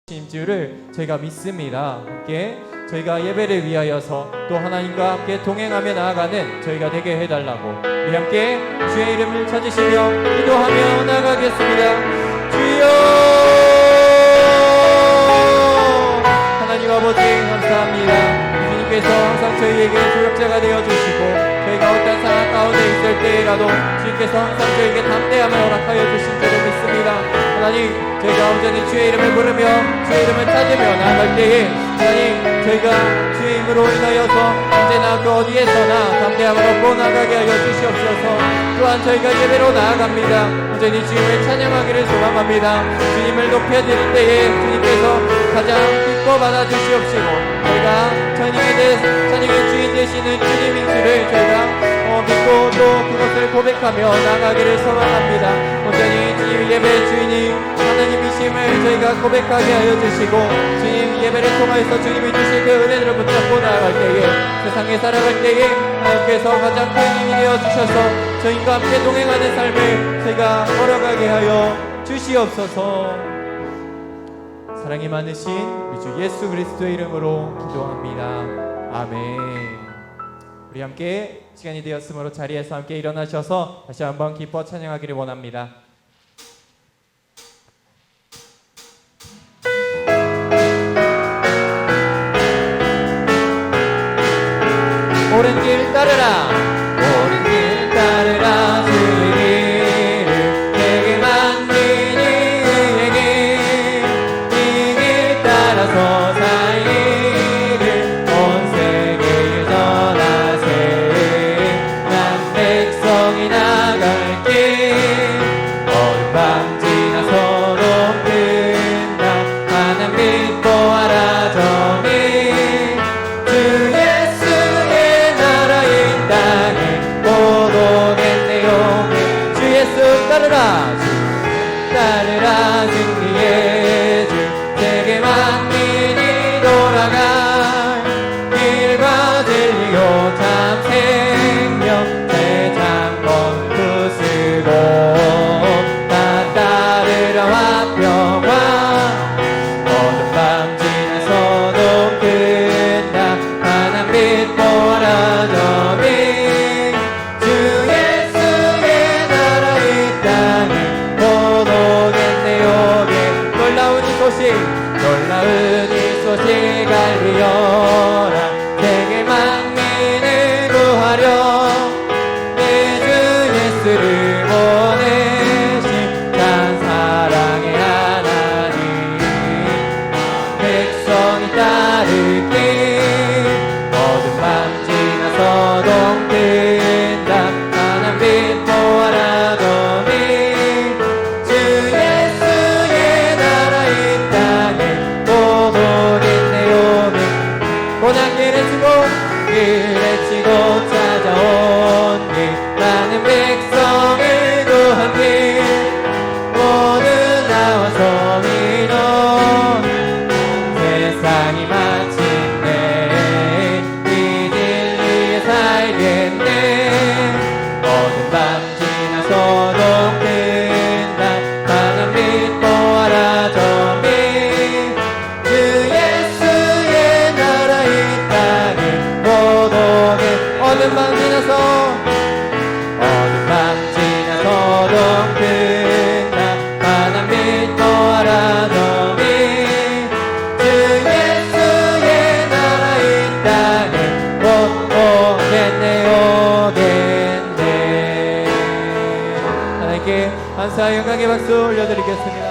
줄을 저희가 믿습니다. 함께 저희가 예배를 위하여서 또 하나님과 함께 동행하며 나아가는 저희가 되게 해달라고 우리 함께 주의 이름을 찾으시며 기도하며 나아가겠습니다. 주여 하나님 아버지 감사합니다. 주님께서 항상 저희에게 조력자가 되어주시고 저희가 어떤 상황 가운데 있을 때라도 주님께서 항상 저희에게 담대함을 허락하여 주신 줄을 믿습니다. 하나님 저희가 온전히 주의 이름을 부르며 주의 이름을 찾으며 나아갈 때에 하나님 저희가 주의 이름으로 인하여서 언제나 그 어디에서나 담대함을 얻고 나가게 하여 주시옵소서. 또한 저희가 예배로 나아갑니다. 온전히 주님을 찬양하기를 소망합니다. 주님을 높여드릴 때에 주님께서 가장 기뻐 받아주시옵시고 저희가 찬양의 주인 되시는 주님인 줄을 저희가 믿고 또 그것을 고백하며 나가기를 소망합니다. 온전히 주님 예배의 주인이 하나님이심을 저희가 고백하게 하여 주시고 주님 예배를 통하여서 주님이 주신 그 은혜를 붙잡고 나아갈 때에 세상에 살아갈 때에 하나님께서 가장 큰 힘이 되어 주셔서 저희과 함께 동행하는 삶을 저희가 걸어가게 하여 주시옵소서. 사랑이 많으신 우리 주 예수 그리스도의 이름으로 기도합니다. 아멘. 우리 함께 시간이 되었으므로 자리에서 함께 일어나셔서 다시 한번 기뻐 찬양하기를 원합니다. 옳은 길 따르라 옳은 길 따르라 주의 길을 내게 만민이 의에게 이 길 따라서 살기를 온 세계에 전하세. 난 백성이 나갈 길 어둠 밤 지나서도 끝나 하나님 믿고 알아 정의 주 예수의 나라 이 땅에 못 오겠네요. 주 예수 따르라 주 따르라 승리의 주 세계 만민이 돌아갈 길과 진리요 참 생명 세상 멈추시고 나 따르라 화평화 어둠 밤 지나서도 끝나 하나님 믿고 알아저미 주 예수의 나라 이 땅에 못 오겠네요. 놀라운 이 소식 놀라운 이 소식 알리어라 세계 만민을 구하려 내 주 예수를 보내신 참 사랑의 하나님 백성이 따를 길 어둠 밤 지나서도 끝나 하나님 믿고 알아보니 주 예수의 나라 이 땅에 못 오겠네요. 고난길을 치고 길을 치고 찾아온 길 많은 백성을 구한 길 모두 나와서 믿어 세상이 마침내 이 진리에 살겠네. 어둠 밤 지나서도 끝나 하나님 믿고 알아저미 주 예수의 나라 이 땅에 못 오게 어둠 밤 지나서 어둠 밤 지나서도 끝나 하나님 믿고 알아저미 주 예수의 나라 이 땅에 못 오겠네 오겠네. 하나님께 감사와 영광의 박수 올려드리겠습니다.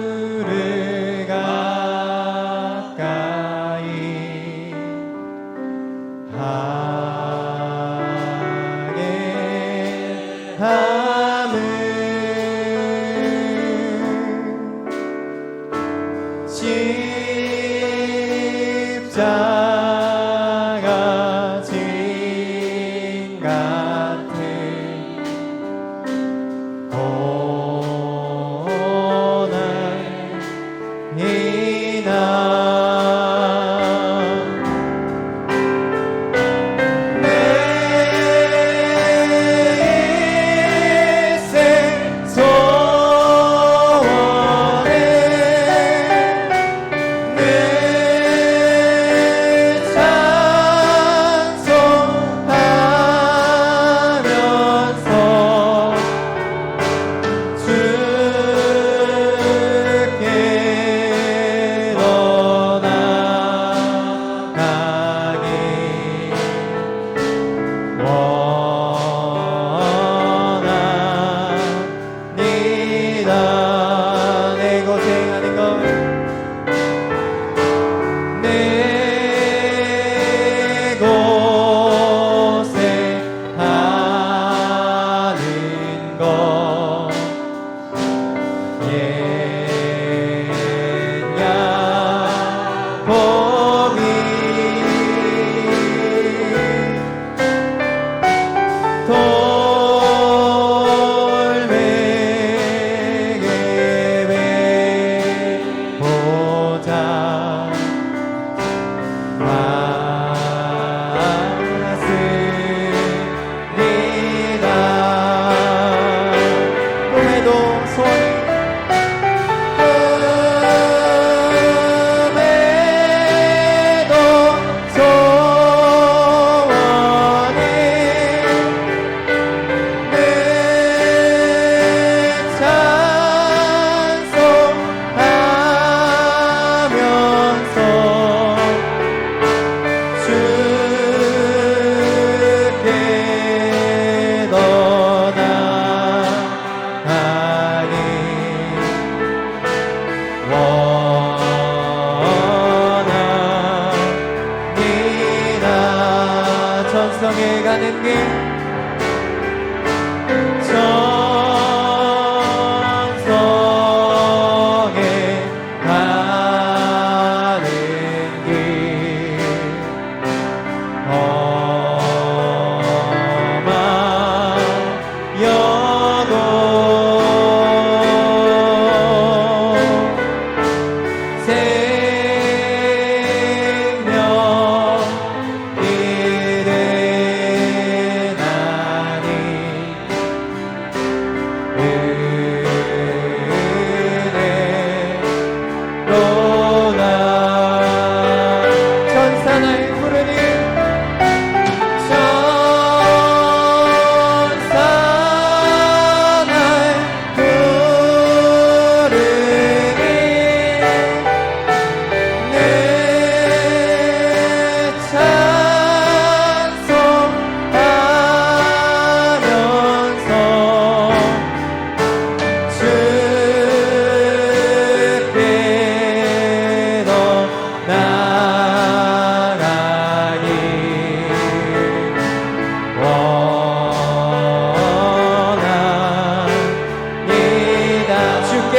주를 가까이 하게 함은 십자가 질 천성에 가는 길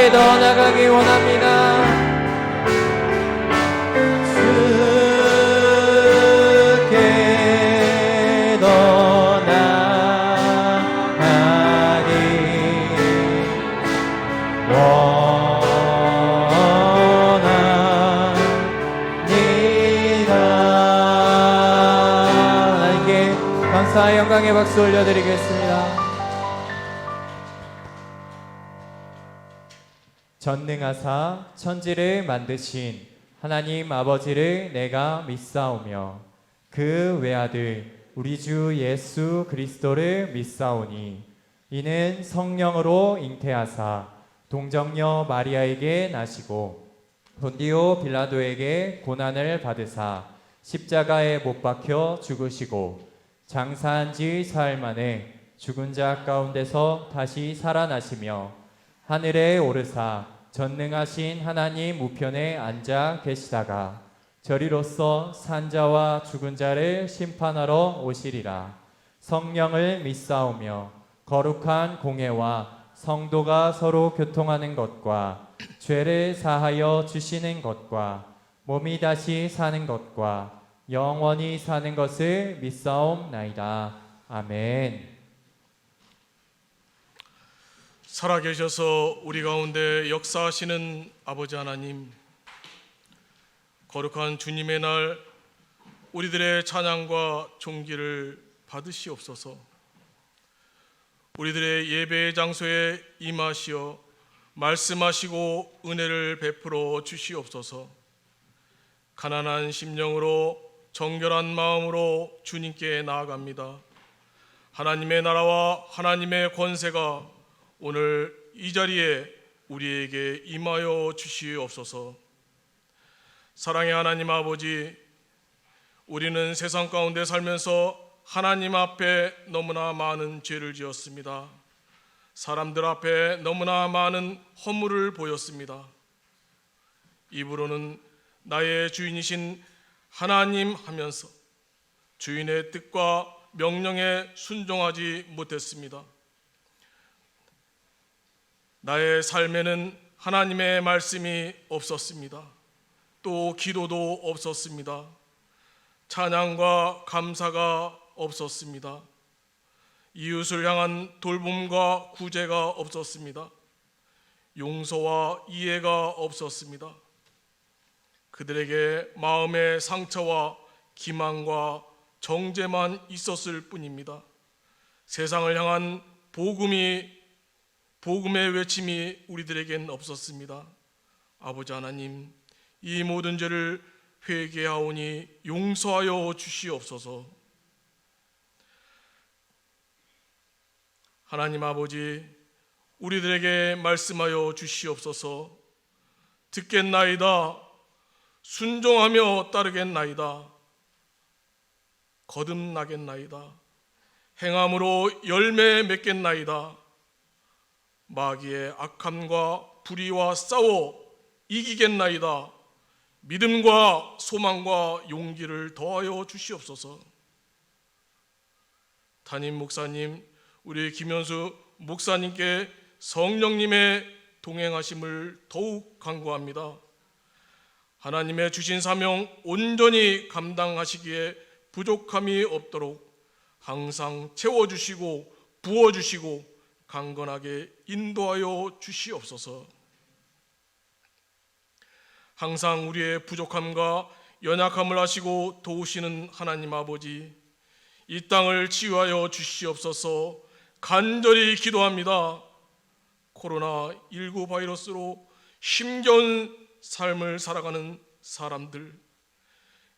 더 나가기 원합니다. 주께 더 나가기 원합니다. 하나님께 감사와 영광의 박수 올려드리겠습니다. 전능하사 천지를 만드신 하나님 아버지를 내가 믿사오며 그 외아들 우리 주 예수 그리스도를 믿사오니 이는 성령으로 잉태하사 동정녀 마리아에게 나시고 본디오 빌라도에게 고난을 받으사 십자가에 못 박혀 죽으시고 장사한 지 사흘 만에 죽은 자 가운데서 다시 살아나시며 하늘에 오르사 전능하신 하나님 우편에 앉아 계시다가 저리로서 산자와 죽은 자를 심판하러 오시리라. 성령을 믿사오며 거룩한 공회와 성도가 서로 교통하는 것과 죄를 사하여 주시는 것과 몸이 다시 사는 것과 영원히 사는 것을 믿사옵나이다. 아멘. 살아계셔서 우리 가운데 역사하시는 아버지 하나님, 거룩한 주님의 날 우리들의 찬양과 존귀를 받으시옵소서. 우리들의 예배의 장소에 임하시어 말씀하시고 은혜를 베풀어 주시옵소서. 가난한 심령으로 정결한 마음으로 주님께 나아갑니다. 하나님의 나라와 하나님의 권세가 오늘 이 자리에 우리에게 임하여 주시옵소서. 사랑의 하나님 아버지, 우리는 세상 가운데 살면서 하나님 앞에 너무나 많은 죄를 지었습니다. 사람들 앞에 너무나 많은 허물을 보였습니다. 입으로는 나의 주인이신 하나님 하면서 주인의 뜻과 명령에 순종하지 못했습니다. 나의 삶에는 하나님의 말씀이 없었습니다. 또 기도도 없었습니다. 찬양과 감사가 없었습니다. 이웃을 향한 돌봄과 구제가 없었습니다. 용서와 이해가 없었습니다. 그들에게 마음의 상처와 기만과 정죄만 있었을 뿐입니다. 세상을 향한 복음의 외침이 우리들에겐 없었습니다. 아버지 하나님, 이 모든 죄를 회개하오니 용서하여 주시옵소서. 하나님 아버지, 우리들에게 말씀하여 주시옵소서. 듣겠나이다, 순종하며 따르겠나이다, 거듭나겠나이다, 행함으로 열매 맺겠나이다, 마귀의 악함과 불의와 싸워 이기겠나이다, 믿음과 소망과 용기를 더하여 주시옵소서. 담임 목사님, 우리 김현수 목사님께 성령님의 동행하심을 더욱 간구합니다. 하나님의 주신 사명 온전히 감당하시기에 부족함이 없도록 항상 채워주시고 부어주시고 강건하게 인도하여 주시옵소서. 항상 우리의 부족함과 연약함을 아시고 도우시는 하나님 아버지, 이 땅을 치유하여 주시옵소서. 간절히 기도합니다. 코로나19 바이러스로 힘겨운 삶을 살아가는 사람들,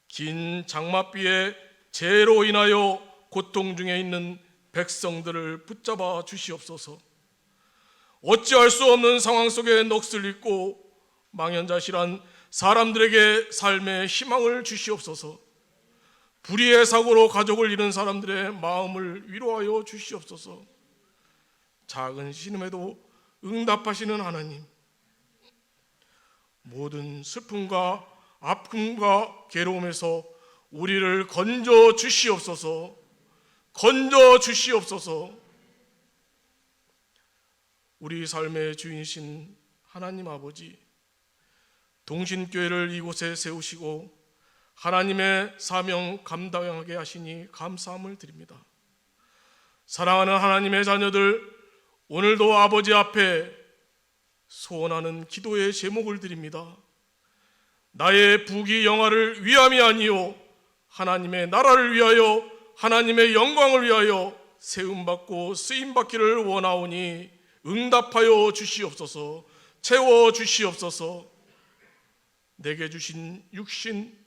긴 장마비에 재해로 인하여 고통 중에 있는 백성들을 붙잡아 주시옵소서. 어찌할 수 없는 상황 속에 넋을 잃고 망연자실한 사람들에게 삶의 희망을 주시옵소서. 불의의 사고로 가족을 잃은 사람들의 마음을 위로하여 주시옵소서. 작은 신음에도 응답하시는 하나님, 모든 슬픔과 아픔과 괴로움에서 우리를 건져 주시옵소서. 건져 주시옵소서. 우리 삶의 주인이신 하나님 아버지, 동신교회를 이곳에 세우시고 하나님의 사명 감당하게 하시니 감사함을 드립니다. 사랑하는 하나님의 자녀들, 오늘도 아버지 앞에 소원하는 기도의 제목을 드립니다. 나의 부귀 영화를 위함이 아니요 하나님의 나라를 위하여 하나님의 영광을 위하여 세움받고 쓰임받기를 원하오니 응답하여 주시옵소서. 채워 주시옵소서. 내게 주신 육신,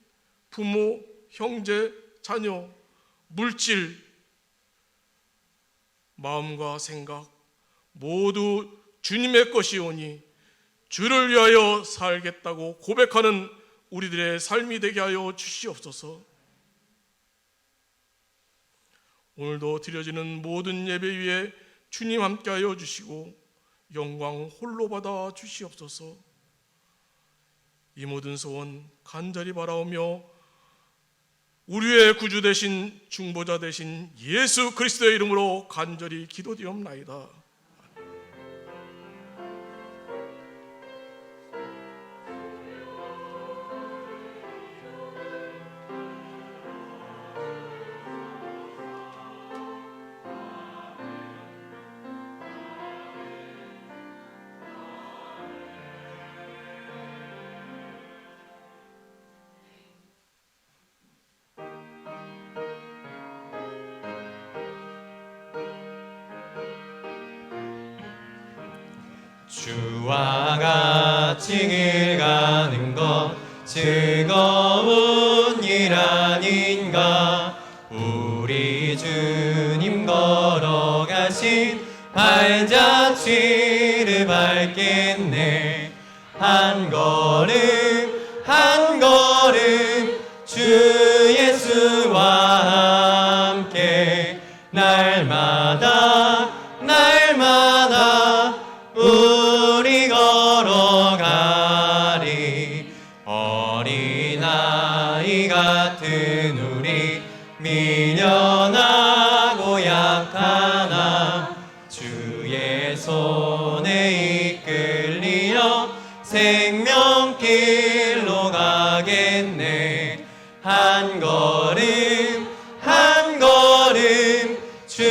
부모, 형제, 자녀, 물질, 마음과 생각 모두 주님의 것이오니 주를 위하여 살겠다고 고백하는 우리들의 삶이 되게 하여 주시옵소서. 오늘도 드려지는 모든 예배 위에 주님 함께하여 주시고 영광 홀로 받아 주시옵소서. 이 모든 소원 간절히 바라오며 우리의 구주 되신 중보자 되신 예수 그리스도의 이름으로 간절히 기도드리옵나이다. 주와 같이 길 가는 것 즐거운 일 아닌가. 우리 주님 걸어가신 발자취를 밟겠네. 한 걸음 한 걸음 주 예수와 함께 날마다 날마다 우리 걸어가리. 어린아이 같은 우리 미련하고 약하나 주의 손에 이끌리어 생명길로 가겠네. 한 걸음 한 걸음 주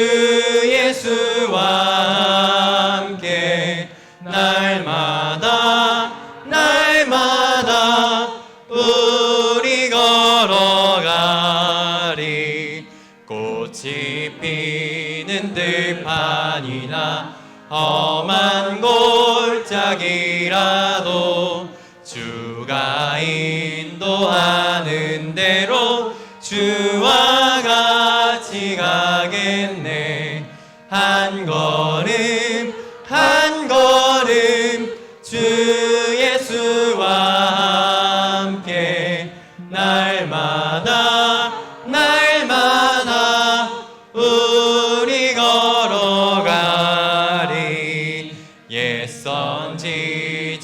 예수와 함께 날마다 날마다 우리 걸어가리. 꽃이 피는 들판이나 험한 골짜기라도 주가 인도하는 대로 주와 같이 가겠네. 한 걸음 한 걸음 주 예수와 함께 날마다 날마다 우리 걸어가리. 옛 선지자의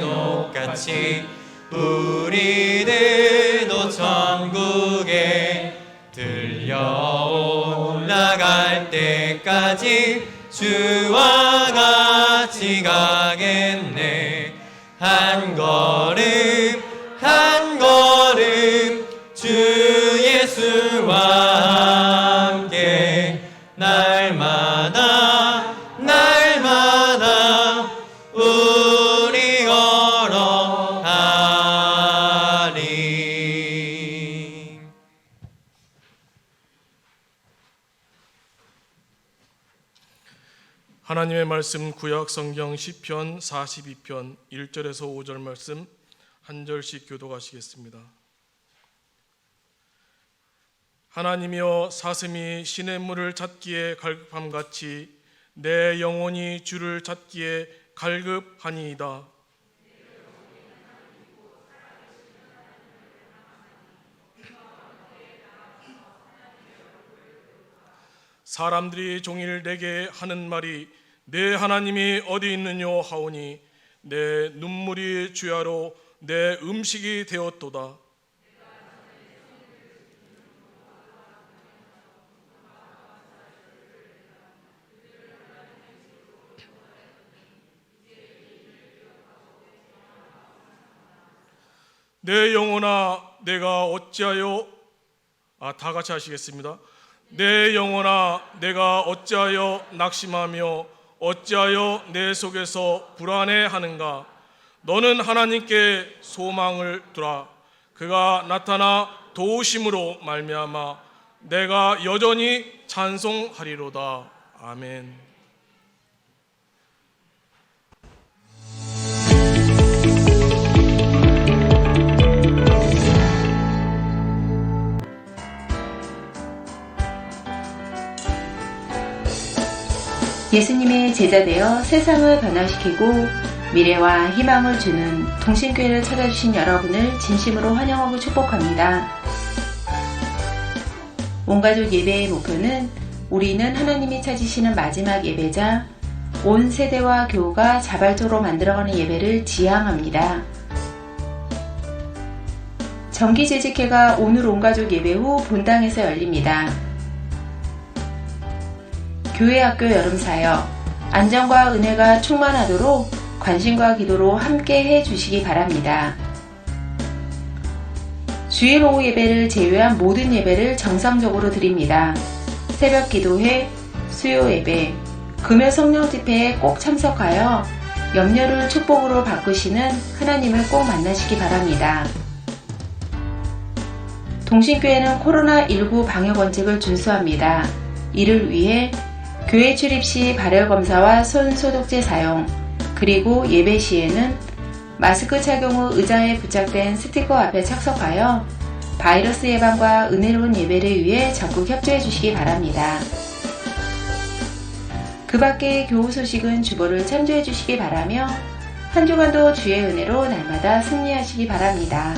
녹같이 우리들도 천국에 들려올 나갈 때까지 주와 같이 가겠네. 한 걸음 한 걸음 주 예수와 함께 날마다 날마다 우리 걸어가리. 하나님의 말씀 구약 성경 시편 42편 1절에서 5절 말씀 한 절씩 교독하시겠습니다. 하나님이여 사슴이 시냇물을 찾기에 갈급함같이 내 영혼이 주를 찾기에 갈급하니이다. 사람들이 종일 내게 하는 말이 내 하나님이 어디 있느뇨 하오니 내 눈물이 주야로 내 음식이 되었도다. 내 영혼아 내가 어찌하여 다 같이 하시겠습니다. 내 영혼아 내가 어찌하여 낙심하며 어찌하여 내 속에서 불안해하는가. 너는 하나님께 소망을 두라. 그가 나타나 도우심으로 말미암아 내가 여전히 찬송하리로다. 아멘. 예수님의 제자 되어 세상을 변화시키고 미래와 희망을 주는 동신교회를 찾아주신 여러분을 진심으로 환영하고 축복합니다. 온가족 예배의 목표는 우리는 하나님이 찾으시는 마지막 예배자 온 세대와 교우가 자발적으로 만들어가는 예배를 지향합니다. 정기재직회가 오늘 온가족 예배 후 본당에서 열립니다. 교회학교 여름사역 안정과 은혜가 충만하도록 관심과 기도로 함께 해주시기 바랍니다. 주일 오후 예배를 제외한 모든 예배를 정상적으로 드립니다. 새벽 기도회, 수요 예배, 금요 성령 집회에 꼭 참석하여 염려를 축복으로 바꾸시는 하나님을 꼭 만나시기 바랍니다. 동신교회는 코로나19 방역 원칙을 준수합니다. 이를 위해 교회 출입 시 발열 검사와 손 소독제 사용, 그리고 예배 시에는 마스크 착용 후 의자에 부착된 스티커 앞에 착석하여 바이러스 예방과 은혜로운 예배를 위해 적극 협조해 주시기 바랍니다. 그 밖의 교우 소식은 주보를 참조해 주시기 바라며 한 주간도 주의 은혜로 날마다 승리하시기 바랍니다.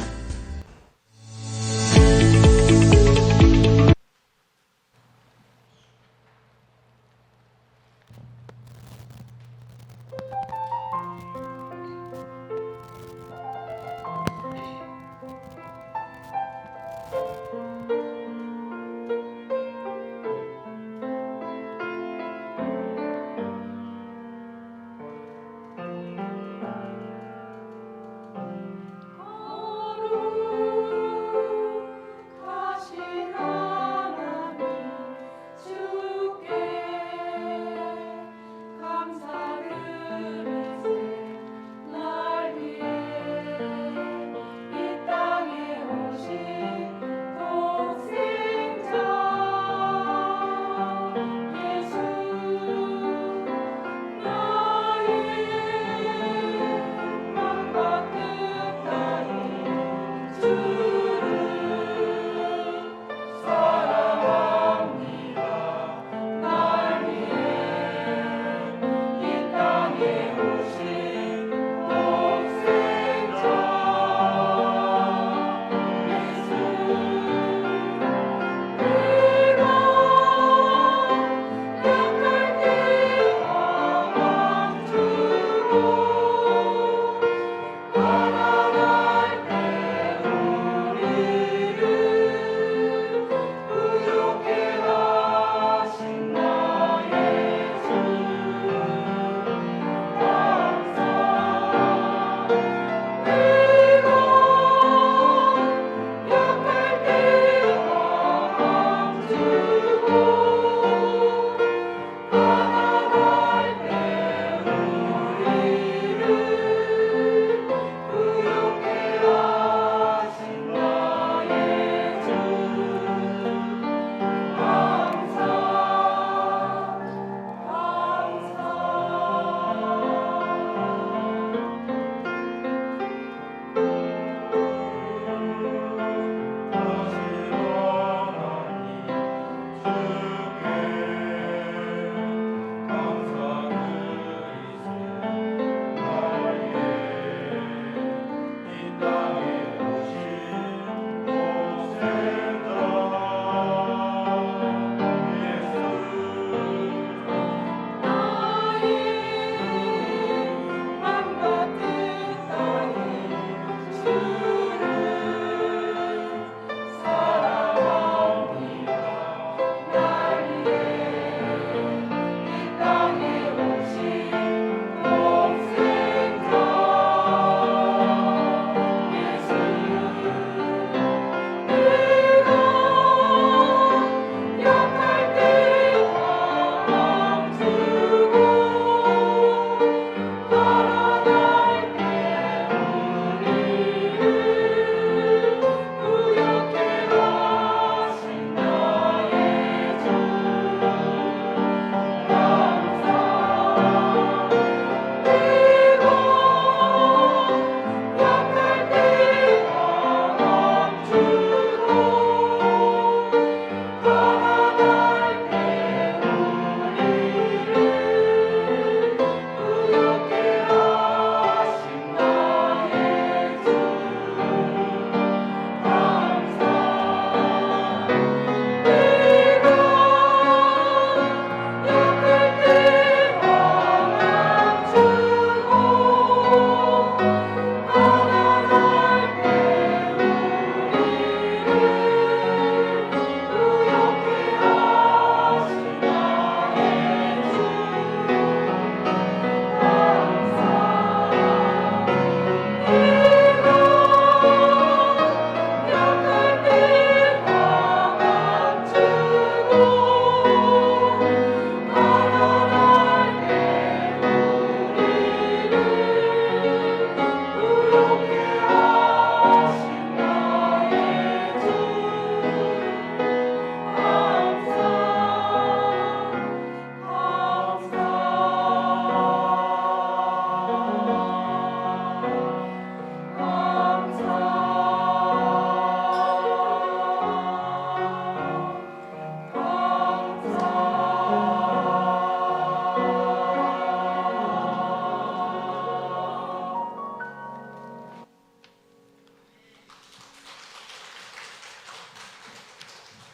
거룩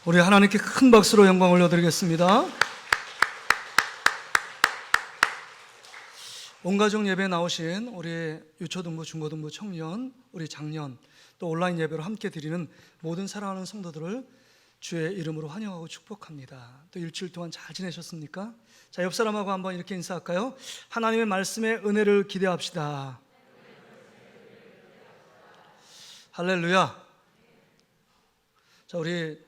우리 하나님께 큰 박수로 영광 올려드리겠습니다. 온가족 예배에 나오신 우리 유초등부, 중고등부 청년, 우리 장년, 또 온라인 예배로 함께 드리는 모든 사랑하는 성도들을 주의 이름으로 환영하고 축복합니다. 또 일주일 동안 잘 지내셨습니까? 자, 옆 사람하고 한번 이렇게 인사할까요? 하나님의 말씀의 은혜를 기대합시다. 할렐루야. 자, 우리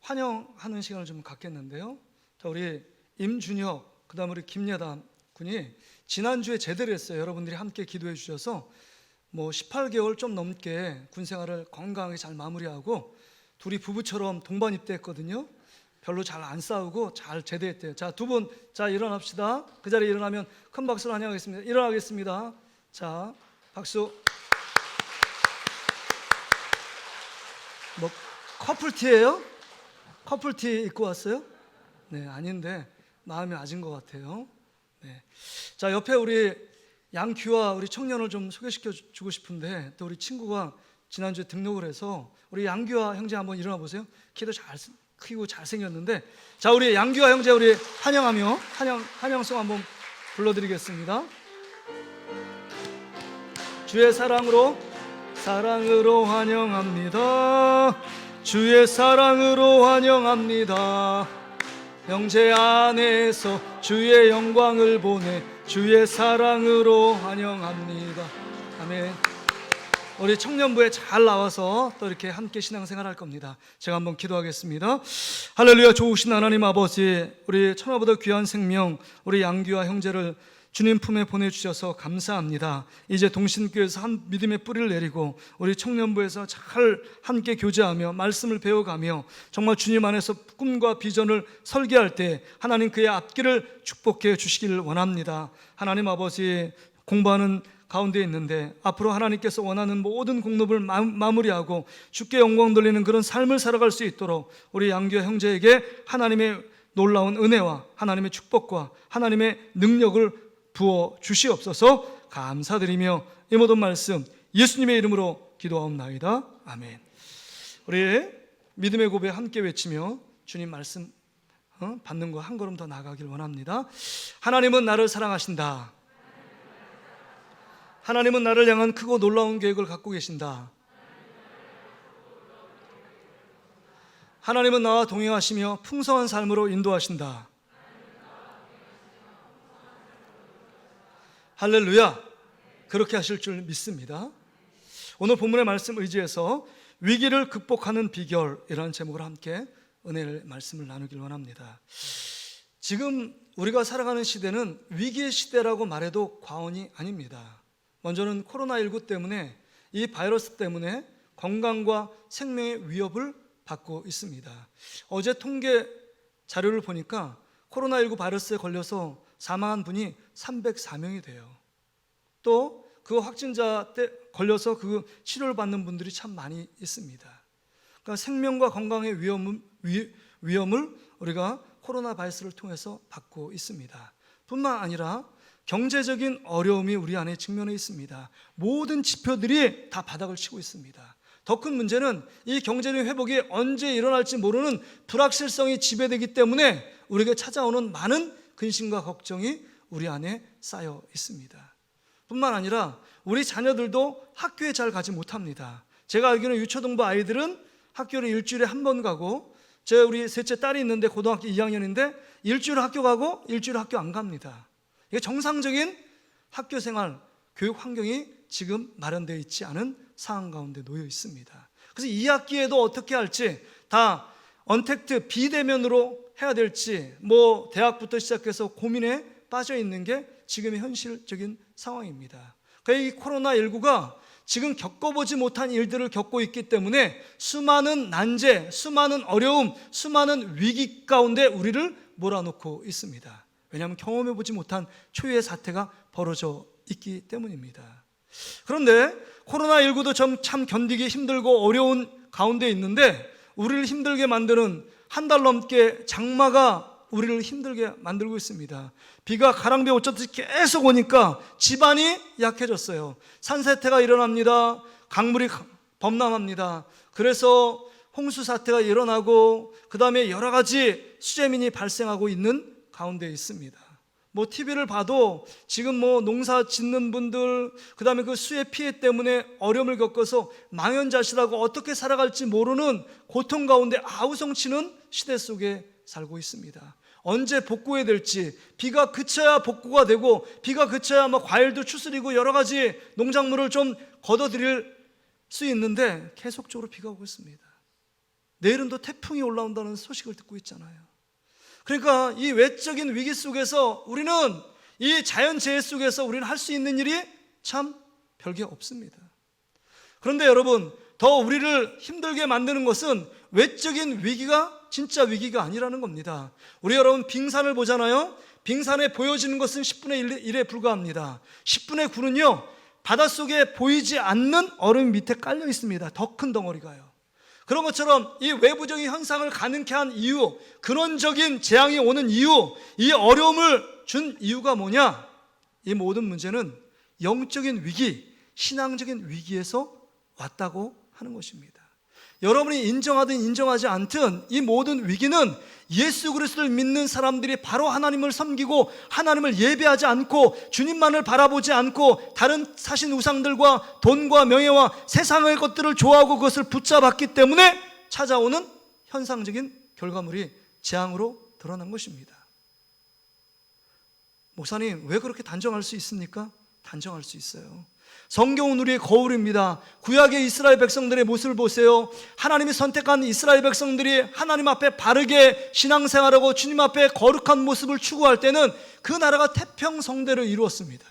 환영하는 시간을 좀 갖겠는데요. 자, 우리 임준혁, 그다음 우리 김예담 군이 지난주에 제대를 했어요. 여러분들이 함께 기도해 주셔서 18개월 좀 넘게 군 생활을 건강하게 잘 마무리하고 둘이 부부처럼 동반 입대했거든요. 별로 잘 안 싸우고 잘 제대했대요. 자, 두 분, 자, 일어납시다. 그 자리에 일어나면 큰 박수로 환영하겠습니다. 일어나겠습니다. 자, 박수. 커플티예요? 커플티 입고 왔어요? 네, 아닌데 마음이 아진 것 같아요. 네. 자, 옆에 우리 양규와 우리 청년을 좀 소개시켜 주고 싶은데, 또 우리 친구가 지난주에 등록을 해서 우리 양규와 형제 한번 일어나 보세요. 키도 잘 크고 잘생겼는데, 자, 우리 양규와 형제 우리 환영하며 환영송 한번 불러드리겠습니다. 주의 사랑으로 환영합니다. 주의 사랑으로 환영합니다. 형제 안에서 주의 영광을 보내 주의 사랑으로 환영합니다. 아멘. 우리 청년부에 잘 나와서 또 이렇게 함께 신앙생활 할 겁니다. 제가 한번 기도하겠습니다. 할렐루야. 좋으신 하나님 아버지, 우리 천하보다 귀한 생명 우리 양규와 형제를 주님 품에 보내주셔서 감사합니다. 이제 동신교회에서 한 믿음의 뿌리를 내리고 우리 청년부에서 잘 함께 교제하며 말씀을 배워가며 정말 주님 안에서 꿈과 비전을 설계할 때 하나님 그의 앞길을 축복해 주시기를 원합니다. 하나님 아버지, 공부하는 가운데 있는데 앞으로 하나님께서 원하는 모든 공로를 마무리하고 주께 영광 돌리는 그런 삶을 살아갈 수 있도록 우리 양규 형제에게 하나님의 놀라운 은혜와 하나님의 축복과 하나님의 능력을 부어 주시옵소서. 감사드리며 이 모든 말씀 예수님의 이름으로 기도하옵나이다. 아멘. 우리 믿음의 고백 함께 외치며 주님 말씀 받는 거 한 걸음 더 나아가길 원합니다. 하나님은 나를 사랑하신다. 하나님은 나를 향한 크고 놀라운 계획을 갖고 계신다. 하나님은 나와 동행하시며 풍성한 삶으로 인도하신다. 할렐루야. 그렇게 하실 줄 믿습니다. 오늘 본문의 말씀 의지해서 위기를 극복하는 비결이라는 제목으로 함께 은혜의 말씀을 나누길 원합니다. 지금 우리가 살아가는 시대는 위기의 시대라고 말해도 과언이 아닙니다. 먼저는 코로나19 때문에, 이 바이러스 때문에 건강과 생명의 위협을 받고 있습니다. 어제 통계 자료를 보니까 코로나19 바이러스에 걸려서 사망한 분이 304명이 돼요. 또 그 확진자 때 걸려서 그 치료를 받는 분들이 참 많이 있습니다. 그러니까 생명과 건강의 위험을 우리가 코로나 바이러스를 통해서 받고 있습니다. 뿐만 아니라 경제적인 어려움이 우리 안에 직면해 있습니다. 모든 지표들이 다 바닥을 치고 있습니다. 더 큰 문제는 이 경제적인 회복이 언제 일어날지 모르는 불확실성이 지배되기 때문에 우리에게 찾아오는 많은 근심과 걱정이 우리 안에 쌓여 있습니다. 뿐만 아니라 우리 자녀들도 학교에 잘 가지 못합니다. 제가 알기로는 유초등부 아이들은 학교를 일주일에 한 번 가고, 우리 셋째 딸이 있는데 고등학교 2학년인데 일주일 학교 가고 일주일 학교 안 갑니다. 이게 정상적인 학교 생활, 교육 환경이 지금 마련되어 있지 않은 상황 가운데 놓여 있습니다. 그래서 2학기에도 어떻게 할지 다 언택트 비대면으로 해야 될지 대학부터 시작해서 고민에 빠져 있는 게 지금의 현실적인 상황입니다. 그러니까 이 코로나19가 지금 겪어보지 못한 일들을 겪고 있기 때문에 수많은 난제, 수많은 어려움, 수많은 위기 가운데 우리를 몰아넣고 있습니다. 왜냐하면 경험해보지 못한 초유의 사태가 벌어져 있기 때문입니다. 그런데 코로나19도 참 견디기 힘들고 어려운 가운데 있는데 우리를 힘들게 만드는 한 달 넘게 장마가 우리를 힘들게 만들고 있습니다. 비가 가랑비에 어쩌듯이 계속 오니까 집안이 약해졌어요. 산세태가 일어납니다. 강물이 범람합니다. 그래서 홍수 사태가 일어나고 그 다음에 여러 가지 수재민이 발생하고 있는 가운데 있습니다. 뭐 TV를 봐도 지금 뭐 농사 짓는 분들, 그 다음에 그 수해 피해 때문에 어려움을 겪어서 망연자실하고 어떻게 살아갈지 모르는 고통 가운데 아우성치는 시대 속에 살고 있습니다. 언제 복구해야 될지, 비가 그쳐야 복구가 되고, 비가 그쳐야 뭐 과일도 추스리고 여러 가지 농작물을 좀 걷어들일 수 있는데 계속적으로 비가 오고 있습니다. 내일은 또 태풍이 올라온다는 소식을 듣고 있잖아요. 그러니까 이 외적인 위기 속에서 우리는, 이 자연재해 속에서 우리는 할 수 있는 일이 참 별게 없습니다. 그런데 여러분, 더 우리를 힘들게 만드는 것은 외적인 위기가 진짜 위기가 아니라는 겁니다. 우리 여러분 빙산을 보잖아요. 빙산에 보여지는 것은 10분의 1에 불과합니다. 10분의 9는요 바닷속에 보이지 않는 얼음 밑에 깔려 있습니다. 더 큰 덩어리가요. 그런 것처럼 이 외부적인 현상을 가능케 한 이유, 근원적인 재앙이 오는 이유, 이 어려움을 준 이유가 뭐냐? 이 모든 문제는 영적인 위기, 신앙적인 위기에서 왔다고 하는 것입니다. 여러분이 인정하든 인정하지 않든 이 모든 위기는 예수 그리스도를 믿는 사람들이 바로 하나님을 섬기고 하나님을 예배하지 않고 주님만을 바라보지 않고 다른 사신 우상들과 돈과 명예와 세상의 것들을 좋아하고 그것을 붙잡았기 때문에 찾아오는 현상적인 결과물이 재앙으로 드러난 것입니다. 목사님, 왜 그렇게 단정할 수 있습니까? 단정할 수 있어요. 성경은 우리의 거울입니다. 구약의 이스라엘 백성들의 모습을 보세요. 하나님이 선택한 이스라엘 백성들이 하나님 앞에 바르게 신앙생활하고 주님 앞에 거룩한 모습을 추구할 때는 그 나라가 태평성대를 이루었습니다.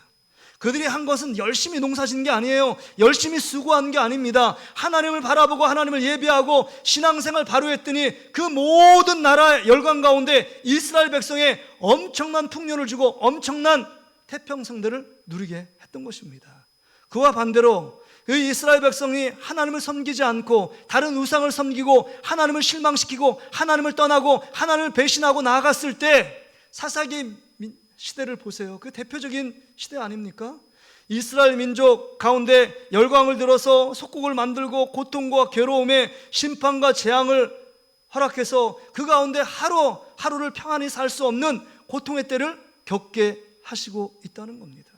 그들이 한 것은 열심히 농사짓는 게 아니에요. 열심히 수고한 게 아닙니다. 하나님을 바라보고 하나님을 예배하고 신앙생활 바로 했더니 그 모든 나라의 열강 가운데 이스라엘 백성에 엄청난 풍요를 주고 엄청난 태평성대를 누리게 했던 것입니다. 그와 반대로 그 이스라엘 백성이 하나님을 섬기지 않고 다른 우상을 섬기고 하나님을 실망시키고 하나님을 떠나고 하나님을 배신하고 나아갔을 때 사사기 시대를 보세요. 그 대표적인 시대 아닙니까? 이스라엘 민족 가운데 열광을 들어서 속국을 만들고 고통과 괴로움에 심판과 재앙을 허락해서 그 가운데 하루하루를 평안히 살 수 없는 고통의 때를 겪게 하시고 있다는 겁니다.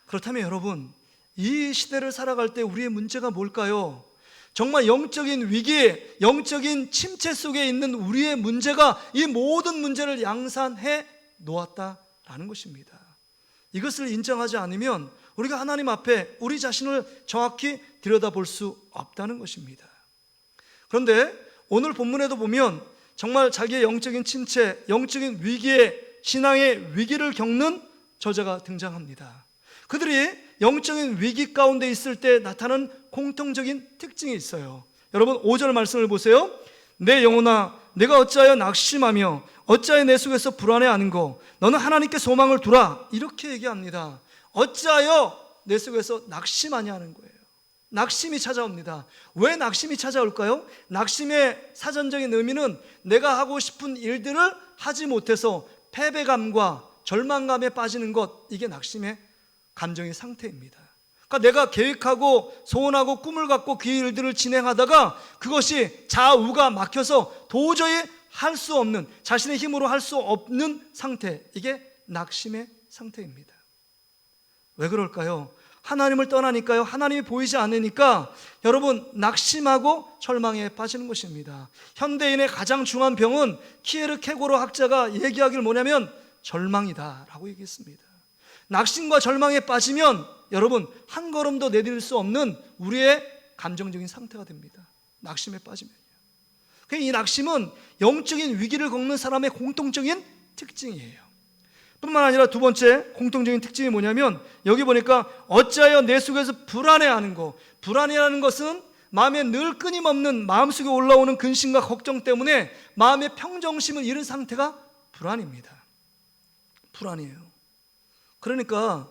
그렇다면 여러분, 이 시대를 살아갈 때 우리의 문제가 뭘까요? 정말 영적인 위기, 영적인 침체 속에 있는 우리의 문제가 이 모든 문제를 양산해 놓았다라는 것입니다. 이것을 인정하지 않으면 우리가 하나님 앞에 우리 자신을 정확히 들여다볼 수 없다는 것입니다. 그런데 오늘 본문에도 보면 정말 자기의 영적인 침체, 영적인 위기에 신앙의 위기를 겪는 저자가 등장합니다. 그들이 영적인 위기 가운데 있을 때 나타나는 공통적인 특징이 있어요. 여러분 5절 말씀을 보세요. 내 영혼아 내가 어찌하여 낙심하며 어찌하여 내 속에서 불안해하는고 너는 하나님께 소망을 두라, 이렇게 얘기합니다. 어찌하여 내 속에서 낙심하냐 하는 거예요. 낙심이 찾아옵니다. 왜 낙심이 찾아올까요? 낙심의 사전적인 의미는 내가 하고 싶은 일들을 하지 못해서 패배감과 절망감에 빠지는 것, 이게 낙심의 감정의 상태입니다. 그러니까 내가 계획하고 소원하고 꿈을 갖고 그 일들을 진행하다가 그것이 좌우가 막혀서 도저히 할 수 없는, 자신의 힘으로 할 수 없는 상태, 이게 낙심의 상태입니다. 왜 그럴까요? 하나님을 떠나니까요. 하나님이 보이지 않으니까 여러분 낙심하고 절망에 빠지는 것입니다. 현대인의 가장 중한 병은 키에르케고르 학자가 얘기하기를 뭐냐면 절망이다라고 얘기했습니다. 낙심과 절망에 빠지면 여러분 한 걸음도 내딜 수 없는 우리의 감정적인 상태가 됩니다. 낙심에 빠지면요. 이 낙심은 영적인 위기를 겪는 사람의 공통적인 특징이에요. 뿐만 아니라 두 번째 공통적인 특징이 뭐냐면 여기 보니까 어찌하여 내 속에서 불안해하는 거, 불안해하는 것은 마음에 늘 끊임없는 마음속에 올라오는 근심과 걱정 때문에 마음의 평정심을 잃은 상태가 불안입니다. 불안이에요. 그러니까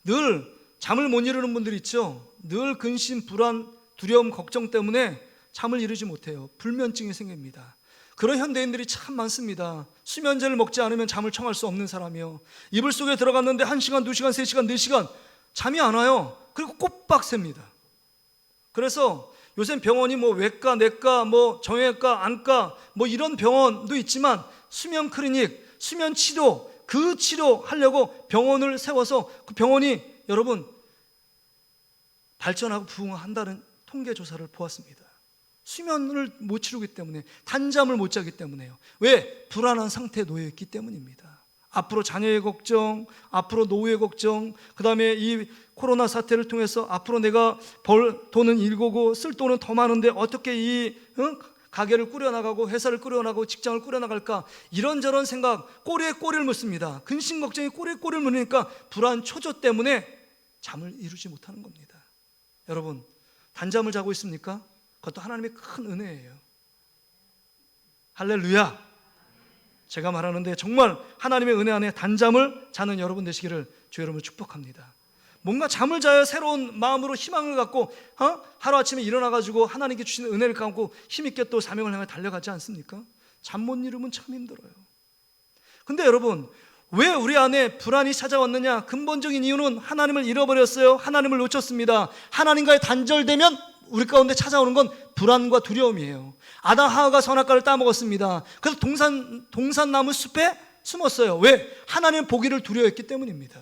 늘 잠을 못 이루는 분들 있죠. 늘 근심, 불안, 두려움, 걱정 때문에 잠을 이루지 못해요. 불면증이 생깁니다. 그런 현대인들이 참 많습니다. 수면제를 먹지 않으면 잠을 청할 수 없는 사람이요. 이불 속에 들어갔는데 1시간, 2시간, 3시간, 4시간 잠이 안 와요. 그리고 꼬박 셉니다. 그래서 요새 병원이 뭐 외과, 내과, 뭐 정형외과, 안과 뭐 이런 병원도 있지만 수면 클리닉, 수면 치료, 그 치료하려고 병원을 세워서 그 병원이 여러분 발전하고 부흥한다는 통계 조사를 보았습니다. 수면을 못 치르기 때문에, 단잠을 못 자기 때문에요. 왜? 불안한 상태에 놓여 있기 때문입니다. 앞으로 자녀의 걱정, 앞으로 노후의 걱정, 그 다음에 이 코로나 사태를 통해서 앞으로 내가 벌 돈은 일고고 쓸 돈은 더 많은데 어떻게 이 가게를 꾸려나가고 회사를 꾸려나가고 직장을 꾸려나갈까, 이런저런 생각, 꼬리에 꼬리를 묻습니다. 근심 걱정이 꼬리에 꼬리를 묻으니까 불안 초조 때문에 잠을 이루지 못하는 겁니다. 여러분, 단잠을 자고 있습니까? 그것도 하나님의 큰 은혜예요. 할렐루야. 제가 말하는데 정말 하나님의 은혜 안에 단잠을 자는 여러분 되시기를 주 여러분을 축복합니다. 뭔가 잠을 자야 새로운 마음으로 희망을 갖고 하루아침에 일어나가지고 하나님께 주신 은혜를 갖고 힘있게 또 사명을 향해 달려가지 않습니까? 잠 못 이루면 참 힘들어요. 근데 여러분, 왜 우리 안에 불안이 찾아왔느냐? 근본적인 이유는 하나님을 잃어버렸어요. 하나님을 놓쳤습니다. 하나님과의 단절되면 우리 가운데 찾아오는 건 불안과 두려움이에요. 아담 하와가 선악과를 따먹었습니다. 그래서 동산나무 숲에 숨었어요. 왜? 하나님 보기를 두려워했기 때문입니다.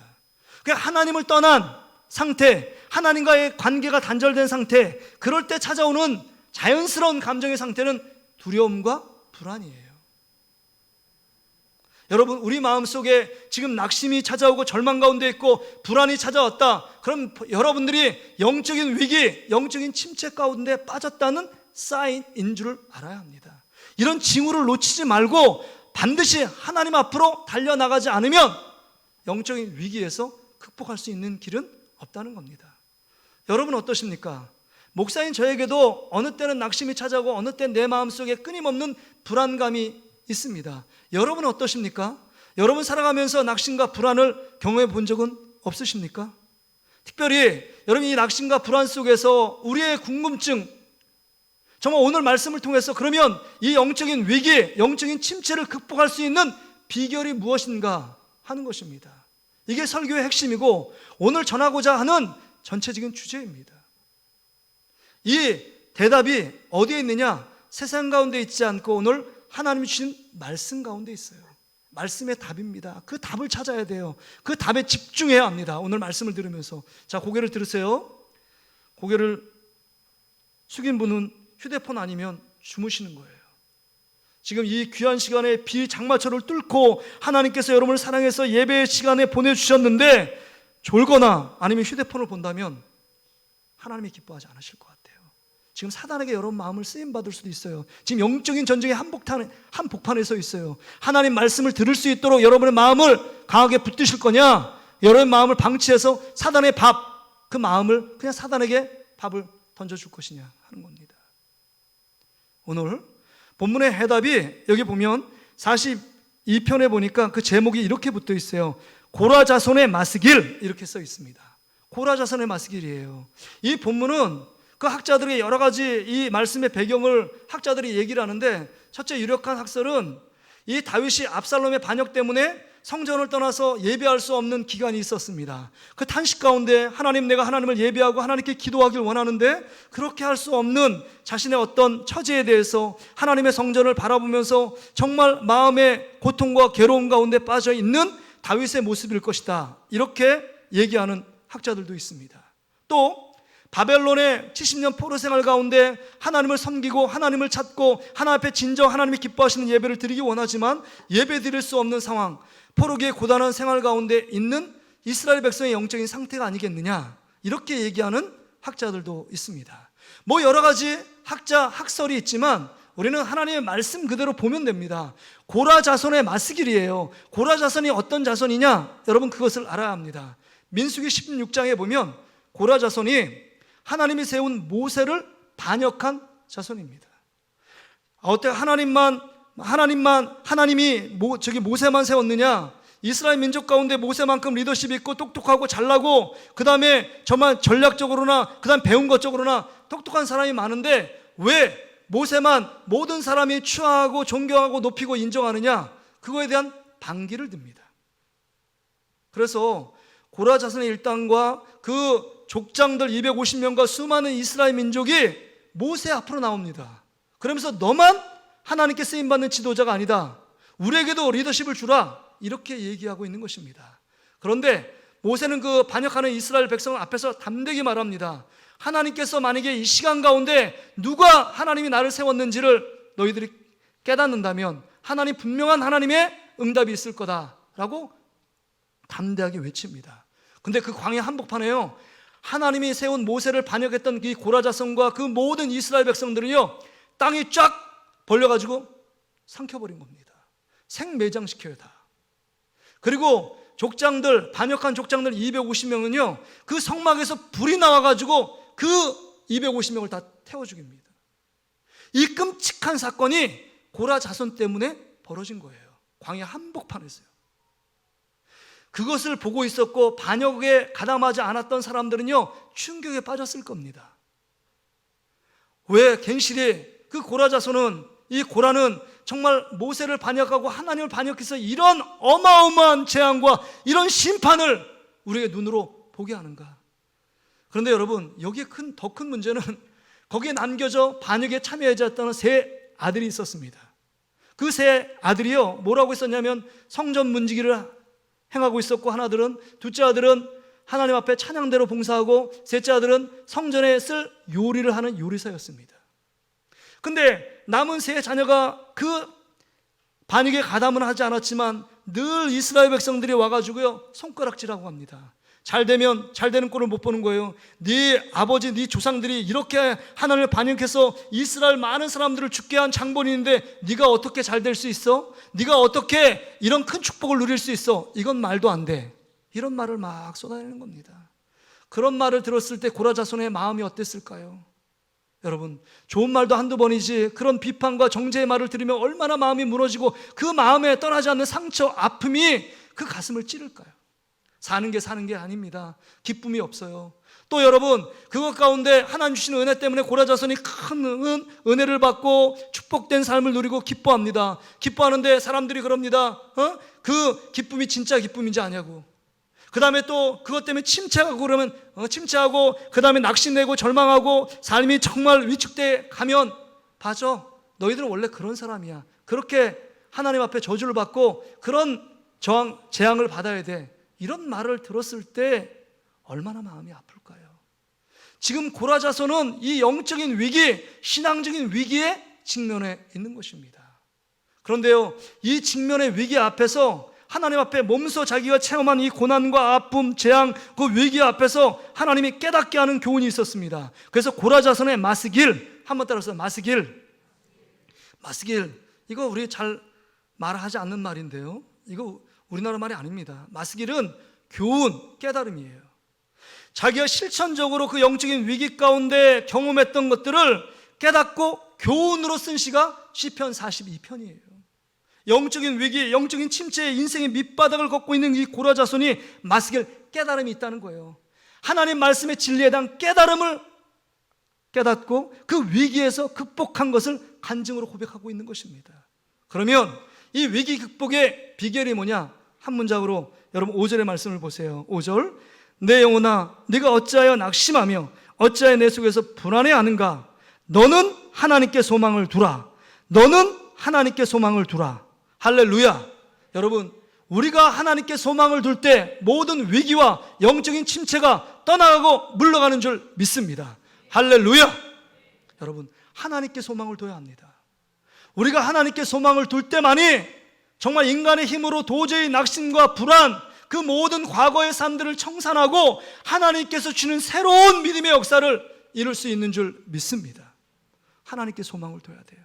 그러니까 하나님을 떠난 상태, 하나님과의 관계가 단절된 상태, 그럴 때 찾아오는 자연스러운 감정의 상태는 두려움과 불안이에요. 여러분, 우리 마음속에 지금 낙심이 찾아오고 절망 가운데 있고 불안이 찾아왔다, 그럼 여러분들이 영적인 위기, 영적인 침체 가운데 빠졌다는 사인인 줄 알아야 합니다. 이런 징후를 놓치지 말고 반드시 하나님 앞으로 달려나가지 않으면 영적인 위기에서 극복할 수 있는 길은 없다는 겁니다. 여러분 어떠십니까? 목사인 저에게도 어느 때는 낙심이 찾아오고 어느 때는 내 마음속에 끊임없는 불안감이 있습니다. 여러분은 어떠십니까? 여러분 살아가면서 낙심과 불안을 경험해 본 적은 없으십니까? 특별히 여러분이 이 낙심과 불안 속에서 우리의 궁금증, 정말 오늘 말씀을 통해서 그러면 이 영적인 위기, 영적인 침체를 극복할 수 있는 비결이 무엇인가 하는 것입니다. 이게 설교의 핵심이고 오늘 전하고자 하는 전체적인 주제입니다. 이 대답이 어디에 있느냐? 세상 가운데 있지 않고 오늘 하나님이 주신 말씀 가운데 있어요. 말씀의 답입니다. 그 답을 찾아야 돼요. 그 답에 집중해야 합니다. 오늘 말씀을 들으면서. 자, 고개를 들으세요. 고개를 숙인 분은 휴대폰 아니면 주무시는 거예요. 지금 이 귀한 시간에 비장마철을 뚫고 하나님께서 여러분을 사랑해서 예배의 시간에 보내주셨는데 졸거나 아니면 휴대폰을 본다면 하나님이 기뻐하지 않으실 것 같아요. 지금 사단에게 여러분 마음을 쓰임받을 수도 있어요. 지금 영적인 전쟁의 한복판에 서 있어요. 하나님 말씀을 들을 수 있도록 여러분의 마음을 강하게 붙드실 거냐, 여러분의 마음을 방치해서 사단의 그 마음을 그냥 사단에게 밥을 던져줄 것이냐 하는 겁니다. 오늘 본문의 해답이 여기 보면 42편에 보니까 그 제목이 이렇게 붙어 있어요. 고라 자손의 마스길, 이렇게 써 있습니다. 고라 자손의 마스길이에요. 이 본문은 그 학자들의 여러 가지 이 말씀의 배경을 학자들이 얘기를 하는데, 첫째 유력한 학설은 이 다윗이 압살롬의 반역 때문에 성전을 떠나서 예배할 수 없는 기간이 있었습니다. 그 탄식 가운데 하나님, 내가 하나님을 예배하고 하나님께 기도하길 원하는데 그렇게 할 수 없는 자신의 어떤 처지에 대해서 하나님의 성전을 바라보면서 정말 마음의 고통과 괴로움 가운데 빠져 있는 다윗의 모습일 것이다, 이렇게 얘기하는 학자들도 있습니다. 또 바벨론의 70년 포로 생활 가운데 하나님을 섬기고 하나님을 찾고 하나님 앞에 진정 하나님이 기뻐하시는 예배를 드리기 원하지만 예배 드릴 수 없는 상황, 포로기의 고단한 생활 가운데 있는 이스라엘 백성의 영적인 상태가 아니겠느냐, 이렇게 얘기하는 학자들도 있습니다. 뭐 여러 가지 학설이 있지만 우리는 하나님의 말씀 그대로 보면 됩니다. 고라 자손의 마스길이에요. 고라 자손이 어떤 자손이냐, 여러분 그것을 알아야 합니다. 민수기 16장에 보면 고라 자손이 하나님이 세운 모세를 반역한 자손입니다. 어떻게 하나님이 모세만 세웠느냐? 이스라엘 민족 가운데 모세만큼 리더십이 있고 똑똑하고 잘나고 그 다음에 정말 전략적으로나 그 다음 배운 것 쪽으로나 똑똑한 사람이 많은데 왜 모세만 모든 사람이 추앙하고 존경하고 높이고 인정하느냐? 그거에 대한 반기를 듭니다. 그래서 고라 자손의 일당과 그 족장들 250명과 수많은 이스라엘 민족이 모세 앞으로 나옵니다. 그러면서 너만 하나님께 쓰임받는 지도자가 아니다, 우리에게도 리더십을 주라, 이렇게 얘기하고 있는 것입니다. 그런데 모세는 그 반역하는 이스라엘 백성 앞에서 담대히 말합니다. 하나님께서 만약에 이 시간 가운데 누가 하나님이 나를 세웠는지를 너희들이 깨닫는다면 하나님, 분명한 하나님의 응답이 있을 거다라고 담대하게 외칩니다. 근데 그 광야 한복판에요, 하나님이 세운 모세를 반역했던 이 고라 자손과 그 모든 이스라엘 백성들은요, 땅이 쫙 벌려가지고 삼켜버린 겁니다. 생매장시켜요, 다. 그리고 족장들, 반역한 족장들 250명은요 그 성막에서 불이 나와가지고 그 250명을 다 태워 죽입니다. 이 끔찍한 사건이 고라 자손 때문에 벌어진 거예요. 광야 한복판에서요. 그것을 보고 있었고 반역에 가담하지 않았던 사람들은요 충격에 빠졌을 겁니다. 왜 괜시리 그 고라 자손은, 이 고라는 정말 모세를 반역하고 하나님을 반역해서 이런 어마어마한 재앙과 이런 심판을 우리의 눈으로 보게 하는가? 그런데 여러분, 여기에 더 큰 문제는 거기에 남겨져 반역에 참여하지 않았던 세 아들이 있었습니다. 그 세 아들이요 뭐라고 했었냐면 성전 문지기를 행하고 있었고, 둘째 아들은 하나님 앞에 찬양대로 봉사하고, 셋째 아들은 성전에 쓸 요리를 하는 요리사였습니다. 근데 남은 세 자녀가 그 반역에 가담은 하지 않았지만 늘 이스라엘 백성들이 와가지고요 손가락질하고 합니다. 잘 되면 잘 되는 꼴을 못 보는 거예요. 네 아버지, 네 조상들이 이렇게 하나님을 반역해서 이스라엘 많은 사람들을 죽게 한 장본인인데 네가 어떻게 잘 될 수 있어? 네가 어떻게 이런 큰 축복을 누릴 수 있어? 이건 말도 안 돼. 이런 말을 막 쏟아내는 겁니다. 그런 말을 들었을 때 고라 자손의 마음이 어땠을까요? 여러분, 좋은 말도 한두 번이지 그런 비판과 정죄의 말을 들으면 얼마나 마음이 무너지고 그 마음에 떠나지 않는 상처, 아픔이 그 가슴을 찌를까요? 사는 게 아닙니다. 기쁨이 없어요. 또 여러분, 그것 가운데 하나님 주시는 은혜 때문에 고라 자손이 큰 은혜를 받고 축복된 삶을 누리고 기뻐합니다. 기뻐하는데 사람들이 그럽니다. 그 기쁨이 진짜 기쁨인지 아냐고. 그 다음에 또 그것 때문에 침체하고 그러면 침체하고, 그 다음에 낙심되고 절망하고 삶이 정말 위축돼 가면, 봐줘, 너희들은 원래 그런 사람이야. 그렇게 하나님 앞에 저주를 받고 그런 재앙을 받아야 돼. 이런 말을 들었을 때 얼마나 마음이 아플까요? 지금 고라 자손은 이 영적인 위기, 신앙적인 위기에 직면해 있는 것입니다. 그런데요, 이 직면의 위기 앞에서 하나님 앞에 몸소 자기가 체험한 이 고난과 아픔, 재앙, 그 위기 앞에서 하나님이 깨닫게 하는 교훈이 있었습니다. 그래서 고라 자손의 마스길, 한번 따라서 마스길. 이거 우리 잘 말하지 않는 말인데요, 이거 우리나라 말이 아닙니다. 마스길은 교훈, 깨달음이에요. 자기가 실천적으로 그 영적인 위기 가운데 경험했던 것들을 깨닫고 교훈으로 쓴 시가 시편 42편이에요. 영적인 위기, 영적인 침체에 인생의 밑바닥을 걷고 있는 이 고라 자손이 마스길, 깨달음이 있다는 거예요. 하나님 말씀의 진리에 대한 깨달음을 깨닫고 그 위기에서 극복한 것을 간증으로 고백하고 있는 것입니다. 그러면 이 위기 극복의 비결이 뭐냐? 한 문장으로 여러분 5절의 말씀을 보세요. 5절, 내 영혼아 네가 어찌하여 낙심하며 어찌하여 내 속에서 불안해하는가? 너는 하나님께 소망을 두라. 너는 하나님께 소망을 두라. 할렐루야. 여러분, 우리가 하나님께 소망을 둘 때 모든 위기와 영적인 침체가 떠나가고 물러가는 줄 믿습니다. 할렐루야. 여러분, 하나님께 소망을 둬야 합니다. 우리가 하나님께 소망을 둘 때만이 정말 인간의 힘으로 도저히 낙심과 불안, 그 모든 과거의 삶들을 청산하고 하나님께서 주는 새로운 믿음의 역사를 이룰 수 있는 줄 믿습니다. 하나님께 소망을 둬야 돼요.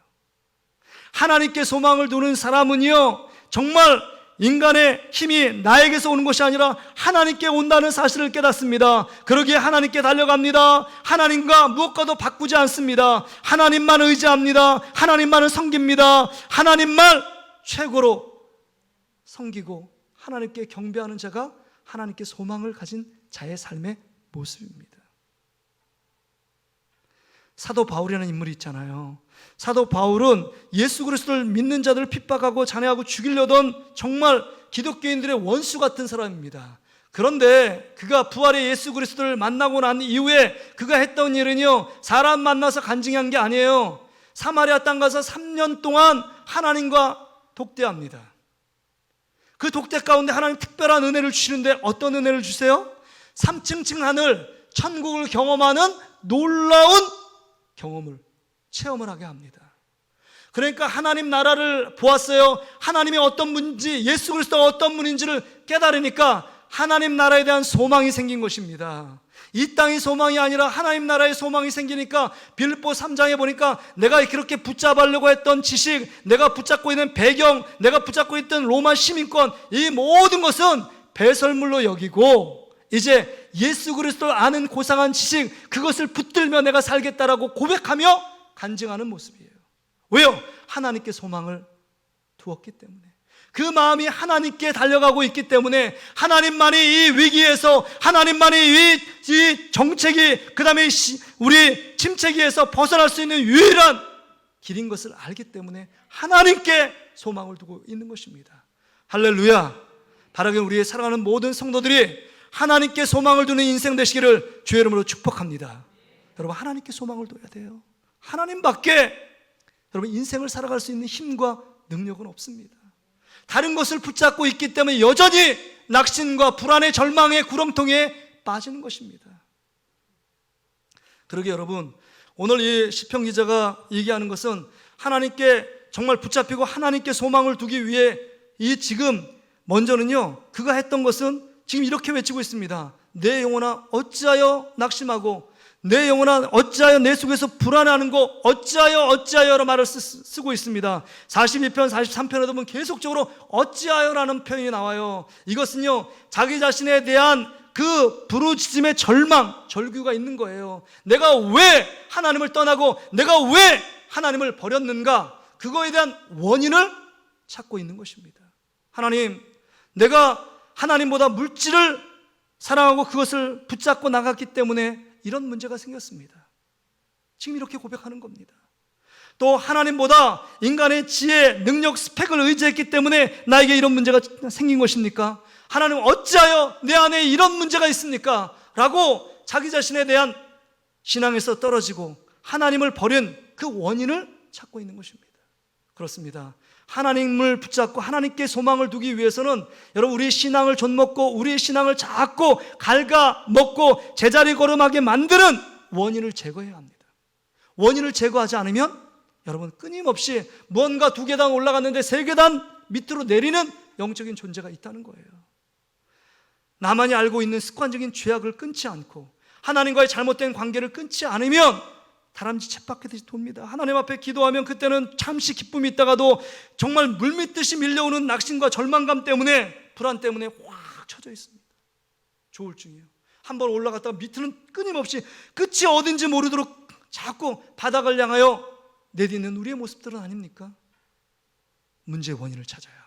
하나님께 소망을 두는 사람은요 정말 인간의 힘이 나에게서 오는 것이 아니라 하나님께 온다는 사실을 깨닫습니다. 그러기에 하나님께 달려갑니다. 하나님과 무엇과도 바꾸지 않습니다. 하나님만 의지합니다. 하나님만을 섬깁니다. 하나님만 최고로 섬기고 하나님께 경배하는 자가 하나님께 소망을 가진 자의 삶의 모습입니다. 사도 바울이라는 인물이 있잖아요. 사도 바울은 예수 그리스도를 믿는 자들을 핍박하고 잔해하고 죽이려던 정말 기독교인들의 원수 같은 사람입니다. 그런데 그가 부활의 예수 그리스도를 만나고 난 이후에 그가 했던 일은요, 사람 만나서 간증한 게 아니에요. 사마리아 땅 가서 3년 동안 하나님과 독대합니다. 그 독대 가운데 하나님 특별한 은혜를 주시는데 어떤 은혜를 주세요? 3층 하늘, 천국을 경험하는 놀라운 경험을, 체험을 하게 합니다. 그러니까 하나님 나라를 보았어요. 하나님이 어떤 분인지, 예수 그리스도가 어떤 분인지를 깨달으니까 하나님 나라에 대한 소망이 생긴 것입니다. 이 땅의 소망이 아니라 하나님 나라의 소망이 생기니까 빌립보 3장에 보니까 내가 그렇게 붙잡으려고 했던 지식, 내가 붙잡고 있는 배경, 내가 붙잡고 있던 로마 시민권, 이 모든 것은 배설물로 여기고 이제 예수 그리스도를 아는 고상한 지식, 그것을 붙들며 내가 살겠다라고 고백하며 간증하는 모습이에요. 왜요? 하나님께 소망을 두었기 때문에, 그 마음이 하나님께 달려가고 있기 때문에 하나님만이 이 위기에서, 하나님만이 이 정체기, 그 다음에 우리 침체기에서 벗어날 수 있는 유일한 길인 것을 알기 때문에 하나님께 소망을 두고 있는 것입니다. 할렐루야. 바라게 우리의 사랑하는 모든 성도들이 하나님께 소망을 두는 인생 되시기를 주의 이름으로 축복합니다. 여러분, 하나님께 소망을 둬야 돼요. 하나님밖에 여러분 인생을 살아갈 수 있는 힘과 능력은 없습니다. 다른 것을 붙잡고 있기 때문에 여전히 낙심과 불안의 절망의 구렁텅이에 빠지는 것입니다. 그러게 여러분, 오늘 이 시편 기자가 얘기하는 것은 하나님께 정말 붙잡히고 하나님께 소망을 두기 위해 이 지금 먼저는요, 그가 했던 것은 지금 이렇게 외치고 있습니다. 내 영혼아 어찌하여 낙심하고 내 영혼아 어찌하여 내 속에서 불안해하는 거 어찌하여라는 말을 쓰고 있습니다. 42편 43편에도 보면 계속적으로 어찌하여라는 표현이 나와요. 이것은요, 자기 자신에 대한 그 부르짖음의 절망, 절규가 있는 거예요. 내가 왜 하나님을 떠나고 내가 왜 하나님을 버렸는가, 그거에 대한 원인을 찾고 있는 것입니다. 하나님, 내가 하나님보다 물질을 사랑하고 그것을 붙잡고 나갔기 때문에 이런 문제가 생겼습니다. 지금 이렇게 고백하는 겁니다. 또 하나님보다 인간의 지혜, 능력, 스펙을 의지했기 때문에 나에게 이런 문제가 생긴 것입니까? 하나님 어찌하여 내 안에 이런 문제가 있습니까? 라고 자기 자신에 대한 신앙에서 떨어지고 하나님을 버린 그 원인을 찾고 있는 것입니다. 그렇습니다. 하나님을 붙잡고 하나님께 소망을 두기 위해서는 여러분, 우리의 신앙을 존먹고 우리의 신앙을 자꾸 갉아먹고 제자리 걸음하게 만드는 원인을 제거해야 합니다. 원인을 제거하지 않으면 여러분, 끊임없이 무언가 2계단 올라갔는데 3계단 밑으로 내리는 영적인 존재가 있다는 거예요. 나만이 알고 있는 습관적인 죄악을 끊지 않고 하나님과의 잘못된 관계를 끊지 않으면 다람쥐 쳇바퀴듯이 돕니다. 하나님 앞에 기도하면 그때는 잠시 기쁨이 있다가도 정말 물밀듯이 밀려오는 낙심과 절망감 때문에, 불안 때문에 확 쳐져 있습니다. 조울증이에요. 한번 올라갔다가 밑으로는 끊임없이 끝이 어딘지 모르도록 자꾸 바닥을 향하여 내딛는 우리의 모습들은 아닙니까? 문제의 원인을 찾아야 합니다.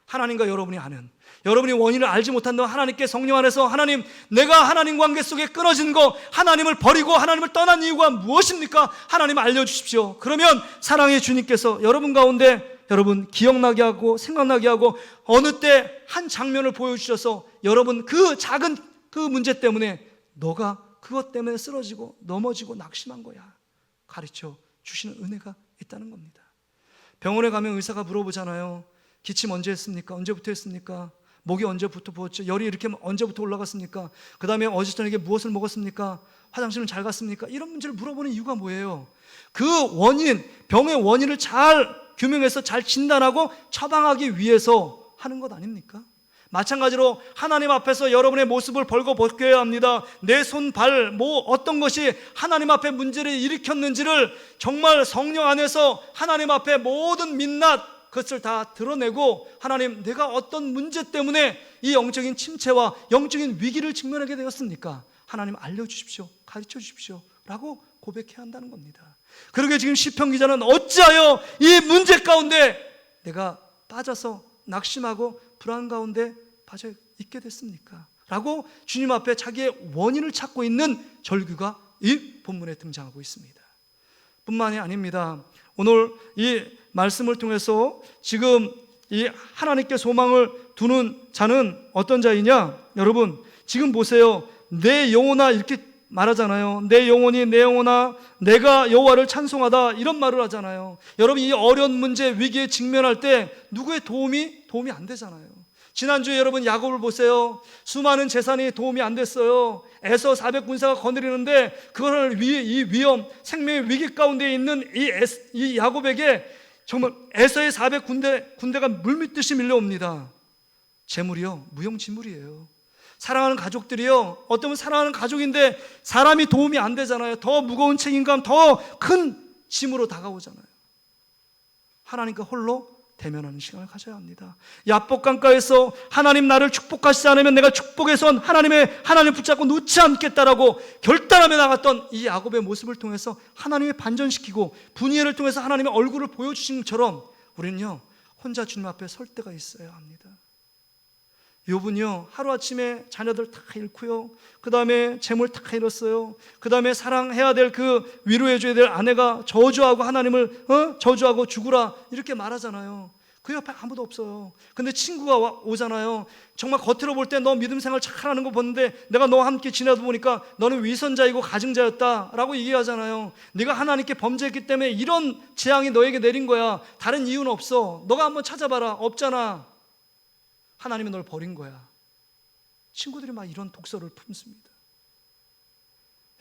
하나님과 여러분이 아는, 여러분이 원인을 알지 못한다면 하나님께 성령 안에서 하나님, 내가 하나님 관계 속에 끊어진 거, 하나님을 버리고 하나님을 떠난 이유가 무엇입니까? 하나님 알려주십시오. 그러면 사랑의 주님께서 여러분 가운데 여러분 기억나게 하고 생각나게 하고 어느 때 한 장면을 보여주셔서 여러분 그 작은 그 문제 때문에 너가 그것 때문에 쓰러지고 넘어지고 낙심한 거야, 가르쳐 주시는 은혜가 있다는 겁니다. 병원에 가면 의사가 물어보잖아요. 기침 언제 했습니까? 언제부터 했습니까? 목이 언제부터 부었죠? 열이 이렇게 언제부터 올라갔습니까? 그 다음에 어제 저녁에 무엇을 먹었습니까? 화장실은 잘 갔습니까? 이런 문제를 물어보는 이유가 뭐예요? 그 원인, 병의 원인을 잘 규명해서 잘 진단하고 처방하기 위해서 하는 것 아닙니까? 마찬가지로 하나님 앞에서 여러분의 모습을 벌거벗겨야 합니다. 내 손, 발, 어떤 것이 하나님 앞에 문제를 일으켰는지를 정말 성령 안에서 하나님 앞에 모든 민낯, 그것을 다 드러내고 하나님, 내가 어떤 문제 때문에 이 영적인 침체와 영적인 위기를 직면하게 되었습니까? 하나님 알려주십시오, 가르쳐 주십시오 라고 고백해야 한다는 겁니다. 그러게 지금 시편 기자는 어찌하여 이 문제 가운데 내가 빠져서 낙심하고 불안 가운데 빠져 있게 됐습니까? 라고 주님 앞에 자기의 원인을 찾고 있는 절규가 이 본문에 등장하고 있습니다. 뿐만이 아닙니다. 오늘 이 말씀을 통해서 지금 이 하나님께 소망을 두는 자는 어떤 자이냐? 여러분, 지금 보세요. 내 영혼아 이렇게 말하잖아요. 내 영혼이 내 영혼아 내가 여호와를 찬송하다 이런 말을 하잖아요. 여러분, 이 어려운 문제 위기에 직면할 때 누구의 도움이 안 되잖아요. 지난주에 여러분 야곱을 보세요. 수많은 재산이 도움이 안 됐어요. 에서 400군사가 거느리는데 그거를 이 위험, 생명의 위기 가운데 있는 이 야곱에게 정말 에서의 400군대가 물밀듯이 밀려옵니다. 재물이요, 무용지물이에요. 사랑하는 가족들이요, 어쩌면 사랑하는 가족인데 사람이 도움이 안 되잖아요. 더 무거운 책임감, 더 큰 짐으로 다가오잖아요. 하나님과 홀로 대면하는 시간을 가져야 합니다. 야복 강가에서 하나님 나를 축복하시지 않으면 내가 축복에선 하나님 붙잡고 놓지 않겠다라고 결단하며 나갔던 이 야곱의 모습을 통해서 하나님의 반전시키고 분이엘을 통해서 하나님의 얼굴을 보여주신 것처럼 우리는요, 혼자 주님 앞에 설 때가 있어야 합니다. 욥은요, 하루아침에 자녀들 다 잃고요, 그 다음에 재물 다 잃었어요. 그 다음에 사랑해야 될 그 위로해줘야 될 아내가 저주하고 하나님을 저주하고 죽으라 이렇게 말하잖아요. 그 옆에 아무도 없어요. 근데 친구가 오잖아요. 정말 겉으로 볼 때 너 믿음 생활 잘하는 거 보는데 내가 너와 함께 지내다 보니까 너는 위선자이고 가증자였다라고 얘기하잖아요. 네가 하나님께 범죄했기 때문에 이런 재앙이 너에게 내린 거야. 다른 이유는 없어. 너가 한번 찾아봐라. 없잖아. 하나님이 널 버린 거야. 친구들이 막 이런 독서를 품습니다.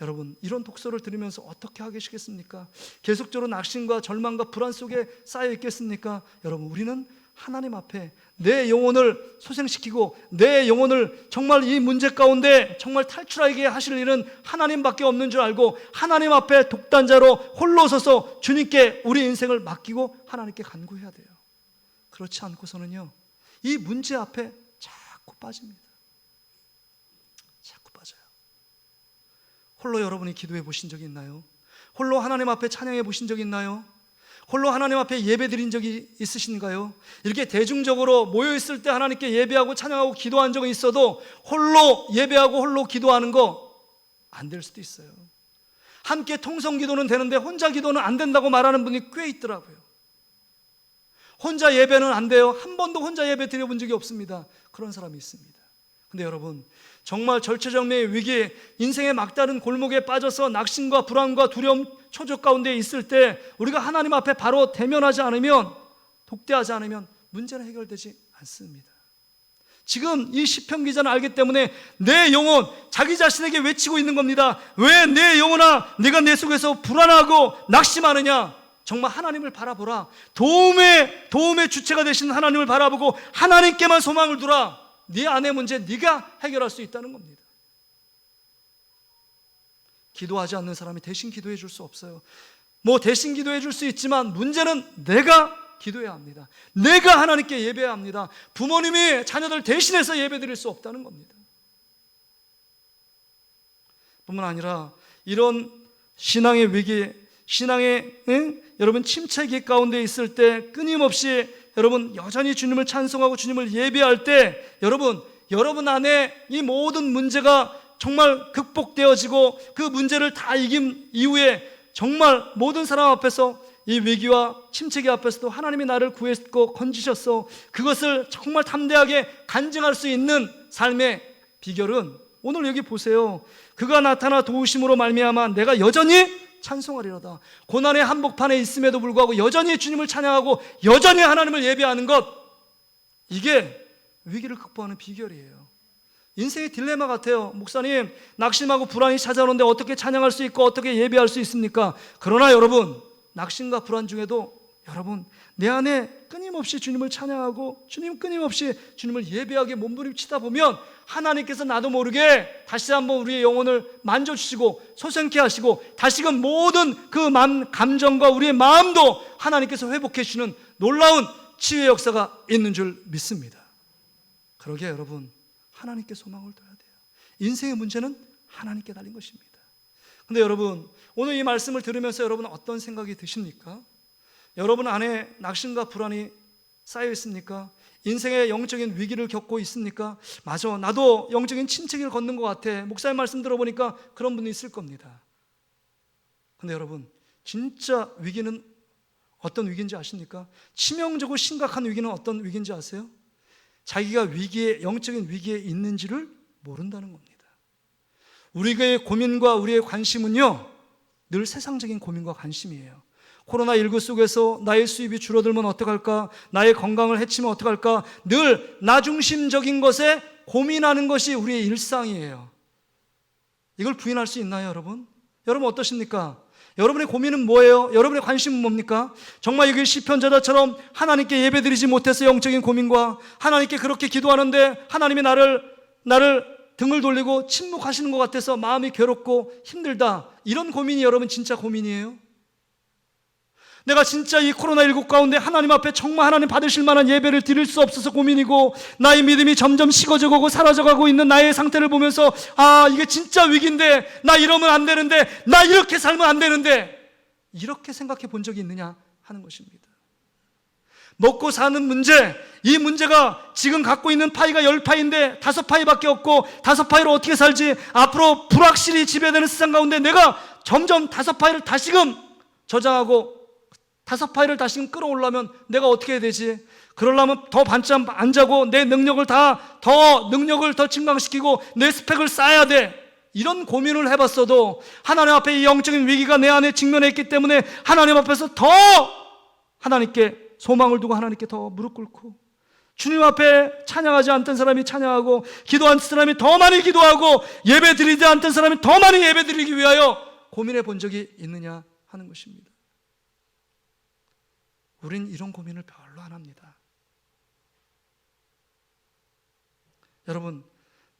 여러분, 이런 독서를 들으면서 어떻게 하고 계시겠습니까? 계속적으로 낙심과 절망과 불안 속에 쌓여 있겠습니까? 여러분, 우리는 하나님 앞에 내 영혼을 소생시키고 내 영혼을 정말 이 문제 가운데 정말 탈출하게 하실 일은 하나님밖에 없는 줄 알고 하나님 앞에 독단자로 홀로 서서 주님께 우리 인생을 맡기고 하나님께 간구해야 돼요. 그렇지 않고서는요, 이 문제 앞에 자꾸 빠집니다. 자꾸 빠져요. 홀로 여러분이 기도해 보신 적이 있나요? 홀로 하나님 앞에 찬양해 보신 적이 있나요? 홀로 하나님 앞에 예배 드린 적이 있으신가요? 이렇게 대중적으로 모여 있을 때 하나님께 예배하고 찬양하고 기도한 적은 있어도 홀로 예배하고 홀로 기도하는 거 안 될 수도 있어요. 함께 통성 기도는 되는데 혼자 기도는 안 된다고 말하는 분이 꽤 있더라고요. 혼자 예배는 안 돼요. 한 번도 혼자 예배 드려본 적이 없습니다. 그런 사람이 있습니다. 근데 여러분, 정말 절체절명의 위기에 인생의 막다른 골목에 빠져서 낙심과 불안과 두려움, 초조 가운데 있을 때 우리가 하나님 앞에 바로 대면하지 않으면, 독대하지 않으면 문제는 해결되지 않습니다. 지금 이 시편 기자는 알기 때문에 내 영혼, 자기 자신에게 외치고 있는 겁니다. 왜 내 영혼아 네가 내 속에서 불안하고 낙심하느냐? 정말 하나님을 바라보라. 도움의 주체가 되시는 하나님을 바라보고 하나님께만 소망을 두라. 네 안의 문제 네가 해결할 수 있다는 겁니다. 기도하지 않는 사람이 대신 기도해 줄 수 없어요. 대신 기도해 줄 수 있지만 문제는 내가 기도해야 합니다. 내가 하나님께 예배해야 합니다. 부모님이 자녀들 대신해서 예배 드릴 수 없다는 겁니다. 뿐만 아니라 이런 신앙의 위기, 신앙의 여러분 침체기 가운데 있을 때 끊임없이 여러분 여전히 주님을 찬송하고 주님을 예배할 때 여러분 안에 이 모든 문제가 정말 극복되어지고 그 문제를 다 이긴 이후에 정말 모든 사람 앞에서 이 위기와 침체기 앞에서도 하나님이 나를 구했고 건지셨어, 그것을 정말 담대하게 간증할 수 있는 삶의 비결은 오늘 여기 보세요. 그가 나타나 도우심으로 말미암아 내가 여전히 찬송하리로다. 고난의 한복판에 있음에도 불구하고 여전히 주님을 찬양하고 여전히 하나님을 예배하는 것, 이게 위기를 극복하는 비결이에요. 인생의 딜레마 같아요. 목사님, 낙심하고 불안이 찾아오는데 어떻게 찬양할 수 있고 어떻게 예배할 수 있습니까? 그러나 여러분, 낙심과 불안 중에도 여러분 내 안에 끊임없이 주님을 찬양하고 끊임없이 주님을 예배하게 몸부림치다 보면 하나님께서 나도 모르게 다시 한번 우리의 영혼을 만져주시고 소생케 하시고 다시금 모든 그 감정과 우리의 마음도 하나님께서 회복해 주시는 놀라운 치유의 역사가 있는 줄 믿습니다. 그러게 여러분, 하나님께 소망을 둬야 돼요. 인생의 문제는 하나님께 달린 것입니다. 근데 여러분, 오늘 이 말씀을 들으면서 여러분은 어떤 생각이 드십니까? 여러분 안에 낙심과 불안이 쌓여 있습니까? 인생의 영적인 위기를 겪고 있습니까? 맞아, 나도 영적인 침체기를 걷는 것 같아. 목사님 말씀 들어보니까 그런 분이 있을 겁니다. 근데 여러분, 진짜 위기는 어떤 위기인지 아십니까? 치명적으로 심각한 위기는 어떤 위기인지 아세요? 자기가 위기에, 영적인 위기에 있는지를 모른다는 겁니다. 우리의 고민과 우리의 관심은요, 늘 세상적인 고민과 관심이에요. 코로나19 속에서 나의 수입이 줄어들면 어떡할까? 나의 건강을 해치면 어떡할까? 늘 나중심적인 것에 고민하는 것이 우리의 일상이에요. 이걸 부인할 수 있나요, 여러분? 여러분 어떠십니까? 여러분의 고민은 뭐예요? 여러분의 관심은 뭡니까? 정말 여기 시편자처럼 하나님께 예배드리지 못해서 영적인 고민과 하나님께 그렇게 기도하는데 하나님이 나를 등을 돌리고 침묵하시는 것 같아서 마음이 괴롭고 힘들다, 이런 고민이 여러분 진짜 고민이에요? 내가 진짜 이 코로나19 가운데 하나님 앞에 정말 하나님 받으실 만한 예배를 드릴 수 없어서 고민이고, 나의 믿음이 점점 식어져가고 사라져가고 있는 나의 상태를 보면서 이게 진짜 위기인데, 나 이러면 안 되는데, 나 이렇게 살면 안 되는데, 이렇게 생각해 본 적이 있느냐 하는 것입니다. 먹고 사는 문제, 이 문제가 지금 갖고 있는 파이가 10파이인데 5파이밖에 없고 5파이로 어떻게 살지? 앞으로 불확실히 지배되는 세상 가운데 내가 점점 5파이를 다시금 저장하고 5파이를 다시금 끌어올라면 내가 어떻게 해야 되지? 그러려면 더 반쯤 안 자고 내 능력을 더 증강시키고 내 스펙을 쌓아야 돼. 이런 고민을 해봤어도 하나님 앞에 이 영적인 위기가 내 안에 직면해 있기 때문에 하나님 앞에서 더 하나님께 소망을 두고 하나님께 더 무릎 꿇고, 주님 앞에 찬양하지 않던 사람이 찬양하고, 기도한 사람이 더 많이 기도하고, 예배 드리지 않던 사람이 더 많이 예배 드리기 위하여 고민해 본 적이 있느냐 하는 것입니다. 우린 이런 고민을 별로 안 합니다. 여러분,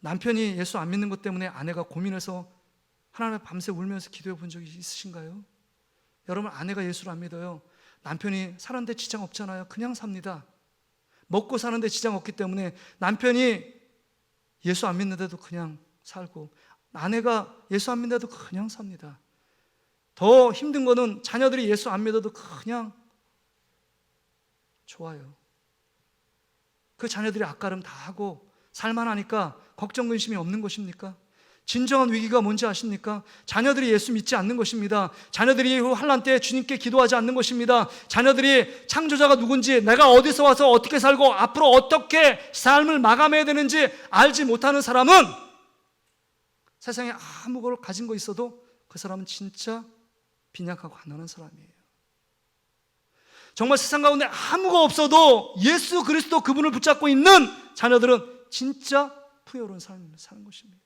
남편이 예수 안 믿는 것 때문에 아내가 고민해서 하나님 밤새 울면서 기도해 본 적이 있으신가요? 여러분, 아내가 예수를 안 믿어요. 남편이 사는데 지장 없잖아요. 그냥 삽니다. 먹고 사는데 지장 없기 때문에 남편이 예수 안 믿는데도 그냥 살고, 아내가 예수 안 믿는데도 그냥 삽니다. 더 힘든 거는 자녀들이 예수 안 믿어도 그냥 좋아요. 그 자녀들이 앞가름 다 하고 살만하니까 걱정 근심이 없는 것입니까? 진정한 위기가 뭔지 아십니까? 자녀들이 예수 믿지 않는 것입니다. 자녀들이 환난 때 주님께 기도하지 않는 것입니다. 자녀들이 창조자가 누군지, 내가 어디서 와서 어떻게 살고 앞으로 어떻게 삶을 마감해야 되는지 알지 못하는 사람은 세상에 아무 걸 가진 거 있어도 그 사람은 진짜 빈약하고 가난한 사람이에요. 정말 세상 가운데 아무거 없어도 예수 그리스도 그분을 붙잡고 있는 자녀들은 진짜 풍요로운 삶을 사는 것입니다.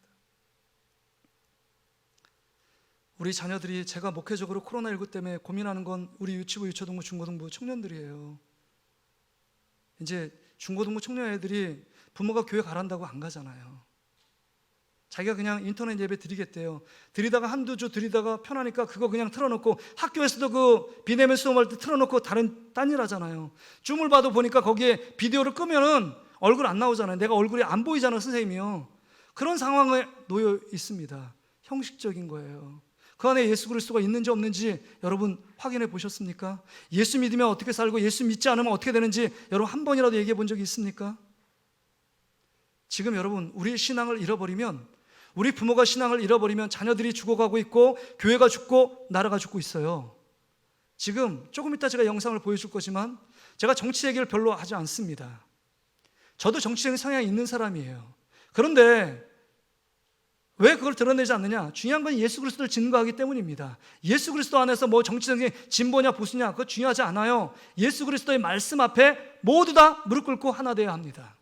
우리 자녀들이, 제가 목회적으로 코로나19 때문에 고민하는 건 우리 유치부, 유초등부, 중고등부 청년들이에요. 이제 중고등부 청년 애들이 부모가 교회 가란다고 안 가잖아요. 자기가 그냥 인터넷 예배 드리겠대요. 드리다가 한두 주 드리다가 편하니까 그거 그냥 틀어놓고, 학교에서도 그 비대면 수업할 때 틀어놓고 딴 일 하잖아요. 줌을 봐도 보니까 거기에 비디오를 끄면은 얼굴 안 나오잖아요. 내가 얼굴이 안 보이잖아요, 선생님이요. 그런 상황에 놓여 있습니다. 형식적인 거예요. 그 안에 예수 그리스도가 있는지 없는지 여러분 확인해 보셨습니까? 예수 믿으면 어떻게 살고 예수 믿지 않으면 어떻게 되는지 여러분 한 번이라도 얘기해 본 적이 있습니까? 지금 여러분, 우리의 신앙을 잃어버리면, 우리 부모가 신앙을 잃어버리면 자녀들이 죽어가고 있고 교회가 죽고 나라가 죽고 있어요. 지금 조금 이따 제가 영상을 보여줄 거지만 제가 정치 얘기를 별로 하지 않습니다. 저도 정치적인 성향이 있는 사람이에요. 그런데 왜 그걸 드러내지 않느냐? 중요한 건 예수 그리스도를 증거하기 때문입니다. 예수 그리스도 안에서 뭐 정치적인 진보냐 보수냐 그거 중요하지 않아요. 예수 그리스도의 말씀 앞에 모두 다 무릎 꿇고 하나 되어야 합니다.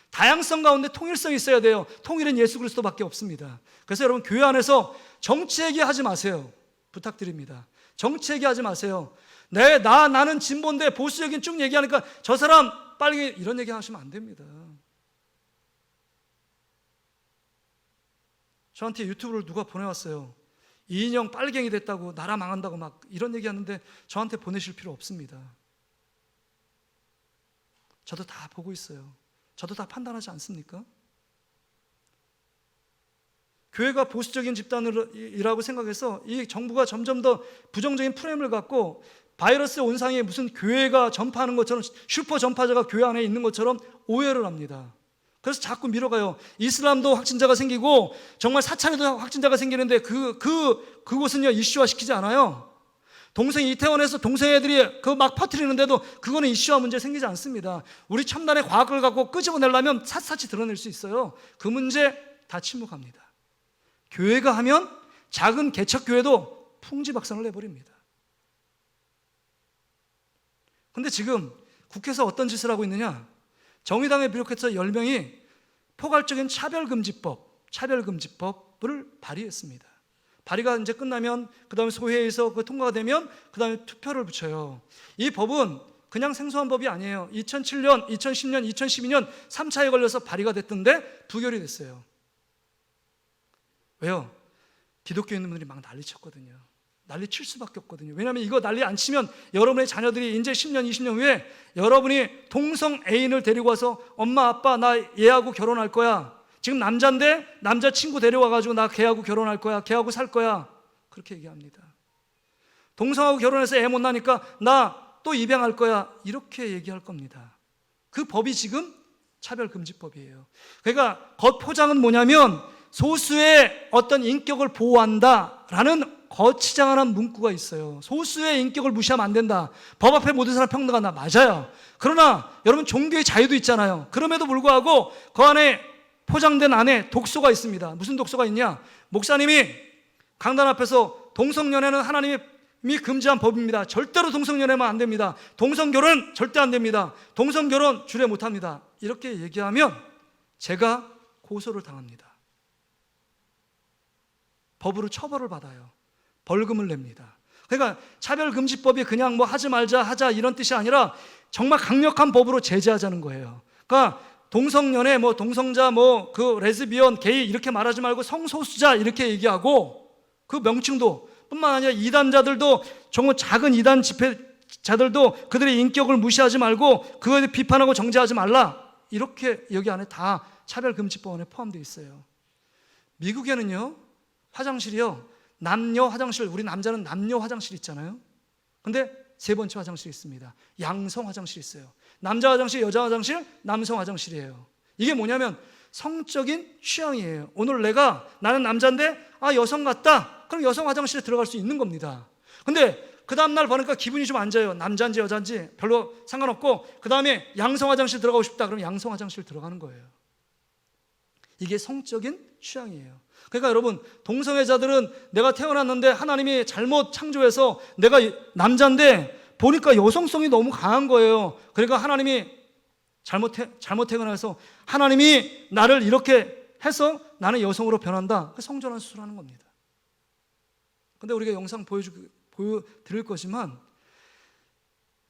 다양성 가운데 통일성이 있어야 돼요. 통일은 예수 그리스도밖에 없습니다. 그래서 여러분, 교회 안에서 정치 얘기하지 마세요. 부탁드립니다. 정치 얘기하지 마세요. 나는 진보인데 보수 얘기는 쭉 얘기하니까 저 사람 빨리, 이런 얘기 하시면 안 됩니다. 저한테 유튜브를 누가 보내왔어요. 이인영 빨갱이 됐다고, 나라 망한다고 막 이런 얘기 하는데 저한테 보내실 필요 없습니다. 저도 다 보고 있어요. 저도 다 판단하지 않습니까? 교회가 보수적인 집단이라고 생각해서 이 정부가 점점 더 부정적인 프레임을 갖고 바이러스 온상에 무슨 교회가 전파하는 것처럼, 슈퍼 전파자가 교회 안에 있는 것처럼 오해를 합니다. 그래서 자꾸 밀어가요. 이슬람도 확진자가 생기고 정말 사찰에도 확진자가 생기는데 그곳은요 이슈화 시키지 않아요. 동생이 이태원에서 동생 애들이 그 막 퍼뜨리는데도 그거는 이슈와 문제 생기지 않습니다. 우리 첨단의 과학을 갖고 끄집어내려면 샅샅이 드러낼 수 있어요. 그 문제 다 침묵합니다. 교회가 하면 작은 개척교회도 풍지박산을 내버립니다. 근데 지금 국회에서 어떤 짓을 하고 있느냐? 정의당에 비롯해서 10명이 포괄적인 차별금지법을 발의했습니다. 발의가 이제 끝나면 그 다음에 소회에서 그 통과가 되면 그 다음에 투표를 붙여요. 이 법은 그냥 생소한 법이 아니에요. 2007년, 2010년, 2012년 3차에 걸려서 발의가 됐던데 부결이 됐어요. 왜요? 기독교인들이 막 난리쳤거든요. 난리칠 수밖에 없거든요. 왜냐하면 이거 난리 안 치면 여러분의 자녀들이 이제 10년, 20년 후에 여러분이 동성 애인을 데리고 와서 엄마, 아빠 나 얘하고 결혼할 거야. 지금 남자인데 남자친구 데려와가지고 나 걔하고 결혼할 거야. 걔하고 살 거야. 그렇게 얘기합니다. 동성하고 결혼해서 애 못 나니까 나 또 입양할 거야. 이렇게 얘기할 겁니다. 그 법이 지금 차별금지법이에요. 그러니까 겉포장은 뭐냐면 소수의 어떤 인격을 보호한다라는 거치장한 문구가 있어요. 소수의 인격을 무시하면 안 된다. 법 앞에 모든 사람 평등하다. 맞아요. 그러나 여러분 종교의 자유도 있잖아요. 그럼에도 불구하고 그 안에 포장된 안에 독소가 있습니다. 무슨 독소가 있냐? 목사님이 강단 앞에서 동성연애는 하나님이 금지한 법입니다. 절대로 동성연애만 안 됩니다. 동성결혼 절대 안 됩니다. 동성결혼 주례 못합니다. 이렇게 얘기하면 제가 고소를 당합니다. 법으로 처벌을 받아요. 벌금을 냅니다. 그러니까 차별금지법이 그냥 뭐 하지 말자 하자 이런 뜻이 아니라 정말 강력한 법으로 제재하자는 거예요. 그러니까 동성연애, 뭐 동성자, 뭐 그 레즈비언, 게이 이렇게 말하지 말고 성소수자 이렇게 얘기하고 그 명칭도 뿐만 아니라 이단자들도 정말 작은 이단 집회자들도 그들의 인격을 무시하지 말고 그거에 대해 비판하고 정죄하지 말라. 이렇게 여기 안에 다 차별금지법 안에 포함되어 있어요. 미국에는요 화장실이요 남녀 화장실, 우리 남자는 남녀 화장실 있잖아요. 근데 세 번째 화장실이 있습니다. 양성 화장실이 있어요. 남자 화장실, 여자 화장실, 남성 화장실이에요. 이게 뭐냐면 성적인 취향이에요. 오늘 나는 남자인데 여성 같다. 그럼 여성 화장실에 들어갈 수 있는 겁니다. 근데 그 다음날 보니까 기분이 좀 안 좋아요. 남자인지 여자인지 별로 상관없고 그 다음에 양성 화장실 들어가고 싶다. 그럼 양성 화장실 들어가는 거예요. 이게 성적인 취향이에요. 그러니까 여러분 동성애자들은 내가 태어났는데 하나님이 잘못 창조해서 내가 남자인데 보니까 여성성이 너무 강한 거예요. 그러니까 하나님이 잘못 태어나서 하나님이 나를 이렇게 해서 나는 여성으로 변한다. 성전환 수술하는 겁니다. 근데 우리가 영상 보여드릴 거지만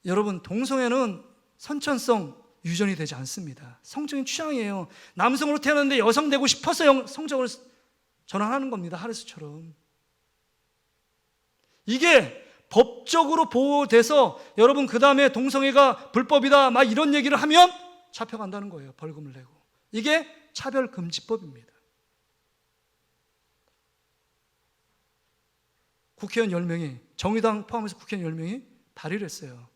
여러분 동성애는 선천성 유전이 되지 않습니다. 성적인 취향이에요. 남성으로 태어났는데 여성 되고 싶어서 성적으로 전환하는 겁니다. 하르스처럼. 이게 법적으로 보호돼서 여러분 그 다음에 동성애가 불법이다 막 이런 얘기를 하면 잡혀간다는 거예요. 벌금을 내고. 이게 차별금지법입니다. 국회의원 10명이 정의당 포함해서 국회의원 10명이 발의를 했어요.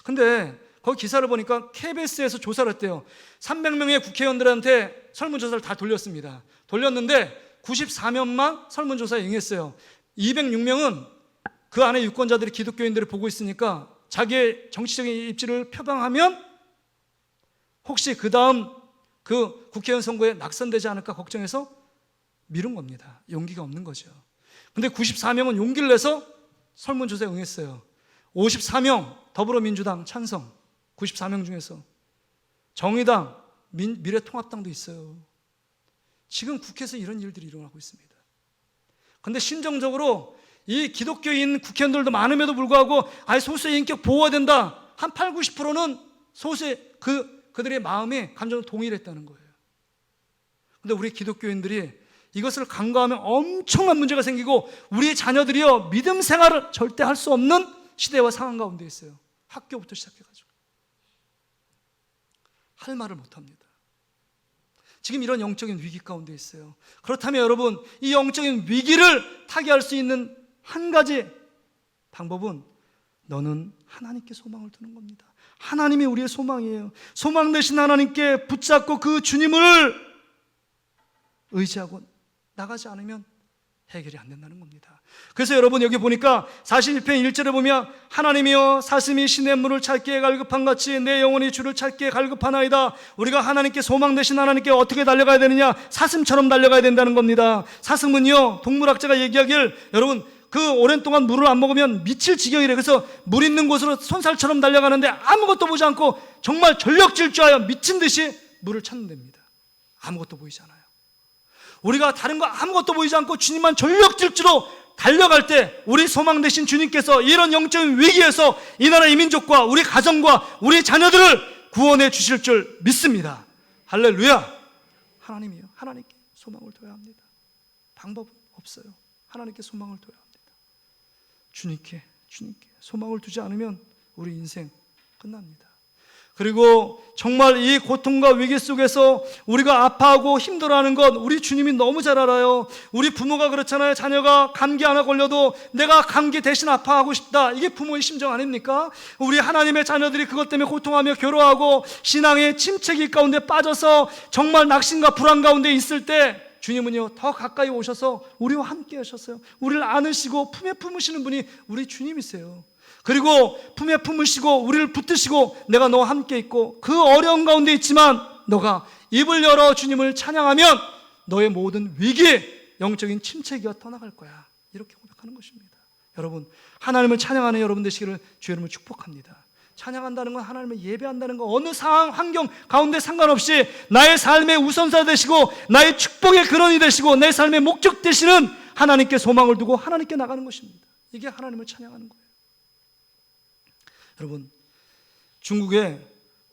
근데 거기 기사를 보니까 KBS에서 조사를 했대요. 300명의 국회의원들한테 설문조사를 다 돌렸습니다. 돌렸는데 94명만 설문조사에 응했어요. 206명은 그 안에 유권자들이 기독교인들을 보고 있으니까 자기의 정치적인 입지를 표방하면 혹시 그 다음 그 국회의원 선거에 낙선되지 않을까 걱정해서 미룬 겁니다. 용기가 없는 거죠. 근데 94명은 용기를 내서 설문조사에 응했어요. 54명 더불어민주당 찬성, 94명 중에서 정의당, 미래통합당도 있어요. 지금 국회에서 이런 일들이 일어나고 있습니다. 근데 심정적으로 이 기독교인 국회의원들도 많음에도 불구하고 소수의 인격 보호해야 된다. 한 8, 90%는 소수의 그들의 마음에 감정을 동일했다는 거예요. 근데 우리 기독교인들이 이것을 간과하면 엄청난 문제가 생기고 우리의 자녀들이요 믿음 생활을 절대 할 수 없는 시대와 상황 가운데 있어요. 학교부터 시작해가지고 할 말을 못합니다. 지금 이런 영적인 위기 가운데 있어요. 그렇다면 여러분 이 영적인 위기를 타개할 수 있는 한 가지 방법은 너는 하나님께 소망을 두는 겁니다. 하나님이 우리의 소망이에요. 소망 되신 하나님께 붙잡고 그 주님을 의지하고 나가지 않으면 해결이 안 된다는 겁니다. 그래서 여러분 여기 보니까 41편 1절에 보면 하나님이여 사슴이 시냇물을 찾기에 갈급한 같이 내 영혼이 주를 찾기에 갈급하나이다. 우리가 하나님께 소망 되신 하나님께 어떻게 달려가야 되느냐? 사슴처럼 달려가야 된다는 겁니다. 사슴은요, 동물학자가 얘기하길 여러분 그 오랜 동안 물을 안 먹으면 미칠 지경이래. 그래서 물 있는 곳으로 손살처럼 달려가는데 아무것도 보지 않고 정말 전력 질주하여 미친 듯이 물을 찾는 데입니다. 아무것도 보이지 않아요. 우리가 다른 거 아무것도 보이지 않고 주님만 전력 질주로 달려갈 때 우리 소망 되신 주님께서 이런 영적인 위기에서 이 나라 이 민족과 우리 가정과 우리 자녀들을 구원해 주실 줄 믿습니다. 할렐루야. 하나님이요, 하나님께 소망을 둬야 합니다. 방법은 없어요. 하나님께 소망을 둬야 합니다. 주님께 소망을 두지 않으면 우리 인생 끝납니다. 그리고 정말 이 고통과 위기 속에서 우리가 아파하고 힘들어하는 것 우리 주님이 너무 잘 알아요. 우리 부모가 그렇잖아요. 자녀가 감기 하나 걸려도 내가 감기 대신 아파하고 싶다. 이게 부모의 심정 아닙니까? 우리 하나님의 자녀들이 그것 때문에 고통하며 괴로워하고 신앙의 침체기 가운데 빠져서 정말 낙심과 불안 가운데 있을 때 주님은요 더 가까이 오셔서 우리와 함께 하셨어요. 우리를 안으시고 품에 품으시는 분이 우리 주님이세요. 그리고 품에 품으시고 우리를 붙드시고 내가 너와 함께 있고 그 어려운 가운데 있지만 너가 입을 열어 주님을 찬양하면 너의 모든 위기, 영적인 침체기가 떠나갈 거야. 이렇게 고백하는 것입니다. 여러분 하나님을 찬양하는 여러분 되시기를 주의 이름으로 축복합니다. 찬양한다는 건 하나님을 예배한다는 건 어느 상황, 환경 가운데 상관없이 나의 삶의 우선사 되시고 나의 축복의 근원이 되시고 내 삶의 목적 되시는 하나님께 소망을 두고 하나님께 나가는 것입니다. 이게 하나님을 찬양하는 거예요. 여러분 중국에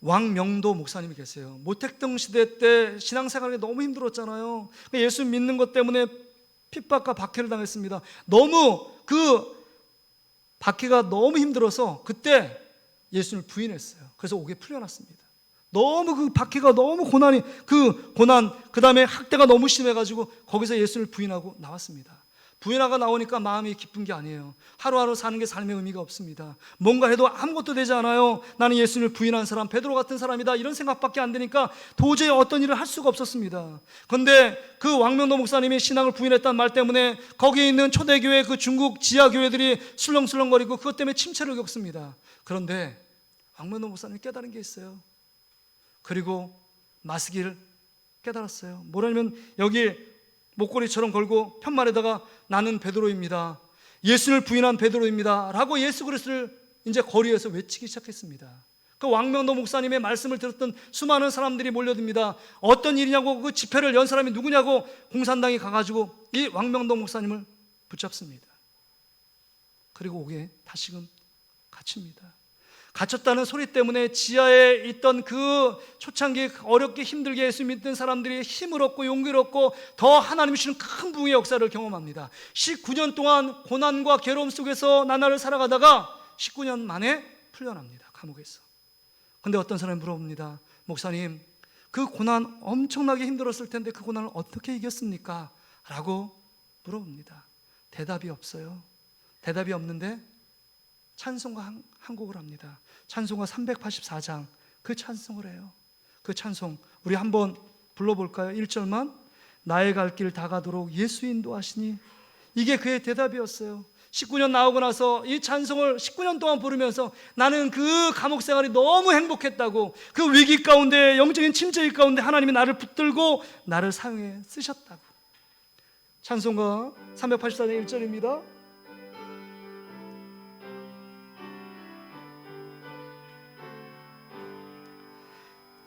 왕명도 목사님이 계세요. 모택동 시대 때 신앙생활이 너무 힘들었잖아요. 예수 믿는 것 때문에 핍박과 박해를 당했습니다. 너무 그 박해가 너무 힘들어서 그때 예수님을 부인했어요. 그래서 옥에 풀려났습니다. 너무 그 박해가 너무 고난 그 다음에 학대가 너무 심해가지고 거기서 예수님을 부인하고 나왔습니다. 부인하고 나오니까 마음이 기쁜 게 아니에요. 하루하루 사는 게 삶의 의미가 없습니다. 뭔가 해도 아무것도 되지 않아요. 나는 예수님을 부인한 사람, 베드로 같은 사람이다 이런 생각밖에 안 되니까 도저히 어떤 일을 할 수가 없었습니다. 그런데 그 왕명도 목사님이 신앙을 부인했다는 말 때문에 거기에 있는 초대교회 그 중국 지하교회들이 술렁술렁거리고 그것 때문에 침체를 겪습니다. 그런데 왕명도 목사님이 깨달은 게 있어요. 그리고 마스기를 깨달았어요. 뭐라면 여기 목걸이처럼 걸고 편말에다가 나는 베드로입니다. 예수를 부인한 베드로입니다. 라고 예수 그리스도를 이제 거리에서 외치기 시작했습니다. 그 왕명도 목사님의 말씀을 들었던 수많은 사람들이 몰려듭니다. 어떤 일이냐고 그 집회를 연 사람이 누구냐고 공산당이 가가지고 이 왕명도 목사님을 붙잡습니다. 그리고 옥에 다시금 갇힙니다. 갇혔다는 소리 때문에 지하에 있던 그 초창기에 어렵게 힘들게 예수 믿던 사람들이 힘을 얻고 용기를 얻고 더 하나님이 주시는 큰 부흥의 역사를 경험합니다. 19년 동안 고난과 괴로움 속에서 나날을 살아가다가 19년 만에 풀려납니다. 감옥에서. 그런데 어떤 사람이 물어봅니다. 목사님, 그 고난 엄청나게 힘들었을 텐데 그 고난을 어떻게 이겼습니까? 라고 물어봅니다. 대답이 없어요. 대답이 없는데 찬송가 한 곡을 합니다. 찬송가 384장 그 찬송을 해요. 그 찬송 우리 한번 불러볼까요? 1절만 나의 갈 길 다 가도록 예수 인도하시니 이게 그의 대답이었어요. 19년 나오고 나서 이 찬송을 19년 동안 부르면서 나는 그 감옥 생활이 너무 행복했다고 그 위기 가운데 영적인 침체 가운데 하나님이 나를 붙들고 나를 사용해 쓰셨다고. 찬송가 384장 1절입니다.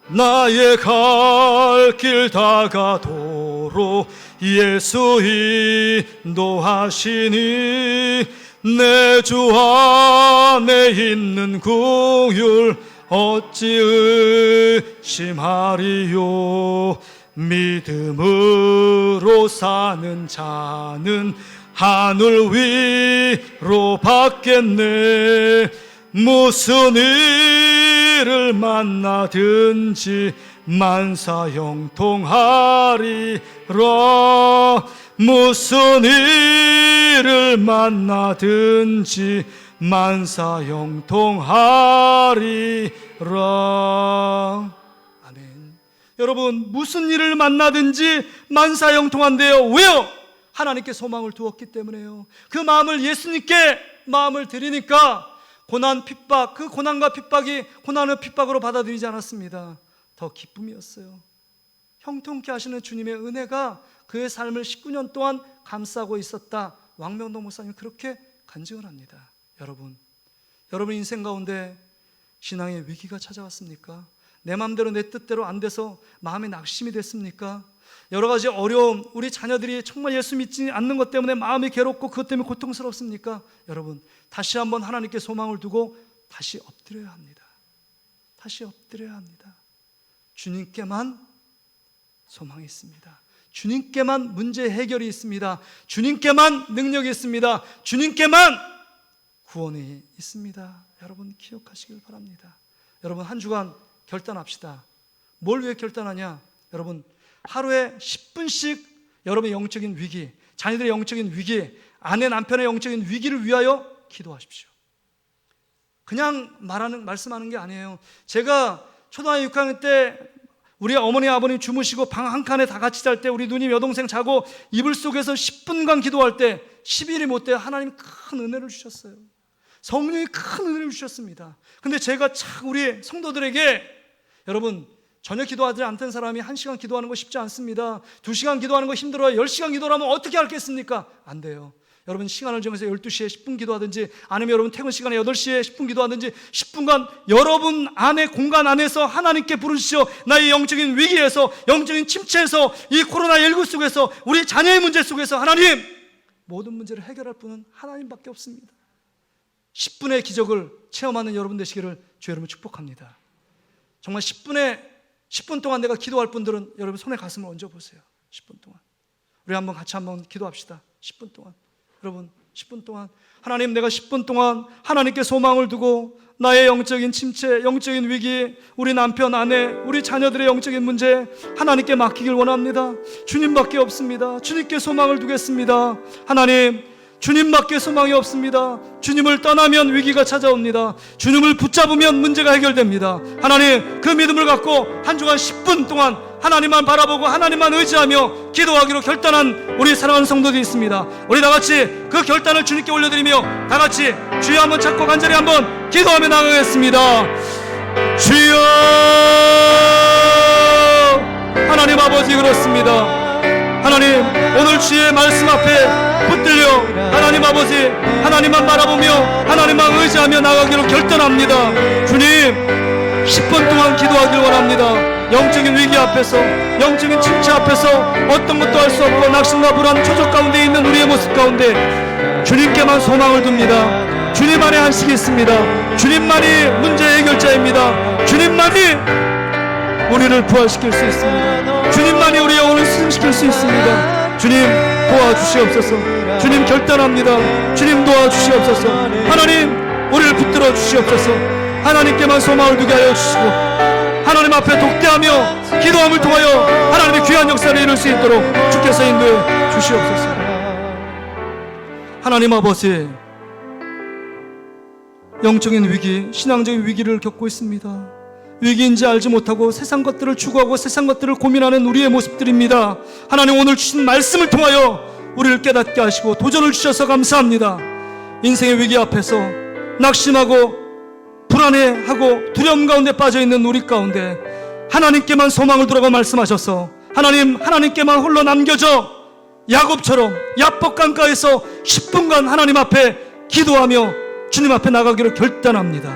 나의 갈 길 다 가도록 예수 인도하시니 내 주 안에 있는 긍휼 어찌 의심하리요. 믿음으로 사는 자는 하늘 위로 받겠네. 무슨 일을 만나든지 만사 형통하리라. 무슨 일을 만나든지 만사 형통하리라. 아멘. 여러분 무슨 일을 만나든지 만사 형통한대요. 왜요? 하나님께 소망을 두었기 때문에요. 그 마음을 예수님께 마음을 드리니까 고난, 핍박, 그 고난과 핍박이 고난의 핍박으로 받아들이지 않았습니다. 더 기쁨이었어요. 형통케 하시는 주님의 은혜가 그의 삶을 19년 동안 감싸고 있었다. 왕명도 목사님 그렇게 간증을 합니다. 여러분 인생 가운데 신앙의 위기가 찾아왔습니까? 내 마음대로 내 뜻대로 안 돼서 마음에 낙심이 됐습니까? 여러 가지 어려움, 우리 자녀들이 정말 예수 믿지 않는 것 때문에 마음이 괴롭고 그것 때문에 고통스럽습니까? 여러분, 다시 한번 하나님께 소망을 두고 다시 엎드려야 합니다. 다시 엎드려야 합니다. 주님께만 소망이 있습니다. 주님께만 문제 해결이 있습니다. 주님께만 능력이 있습니다. 주님께만 구원이 있습니다. 여러분 기억하시길 바랍니다. 여러분 한 주간 결단합시다. 뭘 위해 결단하냐? 여러분 하루에 10분씩 여러분의 영적인 위기, 자녀들의 영적인 위기, 아내 남편의 영적인 위기를 위하여 기도하십시오. 그냥 말씀하는 게 아니에요. 제가 초등학교 6학년 때 우리 어머니 아버님 주무시고 방 한 칸에 다 같이 잘 때 우리 누님 여동생 자고 이불 속에서 10분간 기도할 때 10일이 못 돼요. 하나님 큰 은혜를 주셨어요. 성령이 큰 은혜를 주셨습니다. 근데 제가 참 우리 성도들에게 여러분 전혀 기도하지 않던 사람이 1시간 기도하는 거 쉽지 않습니다. 2시간 기도하는 거 힘들어요. 10시간 기도하면 어떻게 하겠습니까? 안 돼요. 여러분 시간을 정해서 12시에 10분 기도하든지 아니면 여러분 퇴근 시간에 8시에 10분 기도하든지 10분간 여러분 안에 공간 안에서 하나님께 부르시오. 나의 영적인 위기에서 영적인 침체에서 이 코로나19 속에서 우리 자녀의 문제 속에서 하나님 모든 문제를 해결할 분은 하나님밖에 없습니다. 10분의 기적을 체험하는 여러분 되시기를 주의 이름으로 축복합니다. 정말 10분 동안 내가 기도할 분들은 여러분 손에 가슴을 얹어보세요. 10분 동안 우리 한번 같이 한번 기도합시다. 10분 동안 여러분 10분 동안 하나님 내가 10분 동안 하나님께 소망을 두고 나의 영적인 침체, 영적인 위기, 우리 남편, 아내, 우리 자녀들의 영적인 문제 하나님께 맡기길 원합니다. 주님밖에 없습니다. 주님께 소망을 두겠습니다. 하나님 주님밖에 소망이 없습니다. 주님을 떠나면 위기가 찾아옵니다. 주님을 붙잡으면 문제가 해결됩니다. 하나님 그 믿음을 갖고 한 주간 10분 동안 하나님만 바라보고 하나님만 의지하며 기도하기로 결단한 우리 사랑하는 성도들이 있습니다. 우리 다같이 그 결단을 주님께 올려드리며 다같이 주여 한번 찾고 간절히 한번 기도하며 나가겠습니다. 주여 하나님 아버지 그렇습니다. 하나님 오늘 주의 말씀 앞에 붙들려 하나님 아버지 하나님만 바라보며 하나님만 의지하며 나가기로 결단합니다. 주님 10분 동안 기도하길 원합니다. 영적인 위기 앞에서 영적인 침체 앞에서 어떤 것도 할 수 없고 낙심과 불안 초조 가운데 있는 우리의 모습 가운데 주님께만 소망을 둡니다. 주님만의 안식이 있습니다. 주님만이 문제 해결자입니다. 주님만이 우리를 부활시킬 수 있습니다. 주님만이 우리의 영혼을 승시킬 수 있습니다. 주님 도와주시옵소서. 주님 결단합니다. 주님 도와주시옵소서. 하나님 우리를 붙들어 주시옵소서. 하나님께만 소망을 두게 하여 주시고 하나님 앞에 독대하며 기도함을 통하여 하나님의 귀한 역사를 이룰 수 있도록 주께서 인도해 주시옵소서. 하나님 아버지 영적인 위기, 신앙적인 위기를 겪고 있습니다. 위기인지 알지 못하고 세상 것들을 추구하고 세상 것들을 고민하는 우리의 모습들입니다. 하나님 오늘 주신 말씀을 통하여 우리를 깨닫게 하시고 도전을 주셔서 감사합니다. 인생의 위기 앞에서 낙심하고 불안해하고 두려움 가운데 빠져있는 우리 가운데 하나님께만 소망을 두라고 말씀하셔서 하나님께만 홀로 남겨져 야곱처럼 야복 강가에서 10분간 하나님 앞에 기도하며 주님 앞에 나가기로 결단합니다.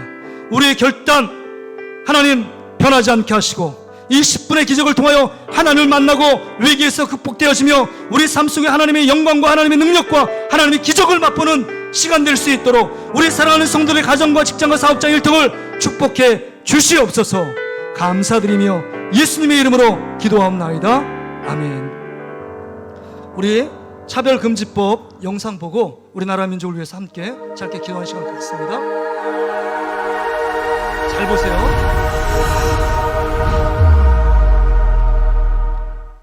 우리의 결단 하나님 변하지 않게 하시고 이 10분의 기적을 통하여 하나님을 만나고 위기에서 극복되어지며 우리 삶 속에 하나님의 영광과 하나님의 능력과 하나님의 기적을 맛보는 시간 될 수 있도록 우리 사랑하는 성도들의 가정과 직장과 사업장 일터를 축복해 주시옵소서. 감사드리며 예수님의 이름으로 기도하옵나이다. 아멘. 우리 차별금지법 영상 보고 우리나라 민족을 위해서 함께 짧게 기도하는 시간 갖겠습니다. 잘 보세요.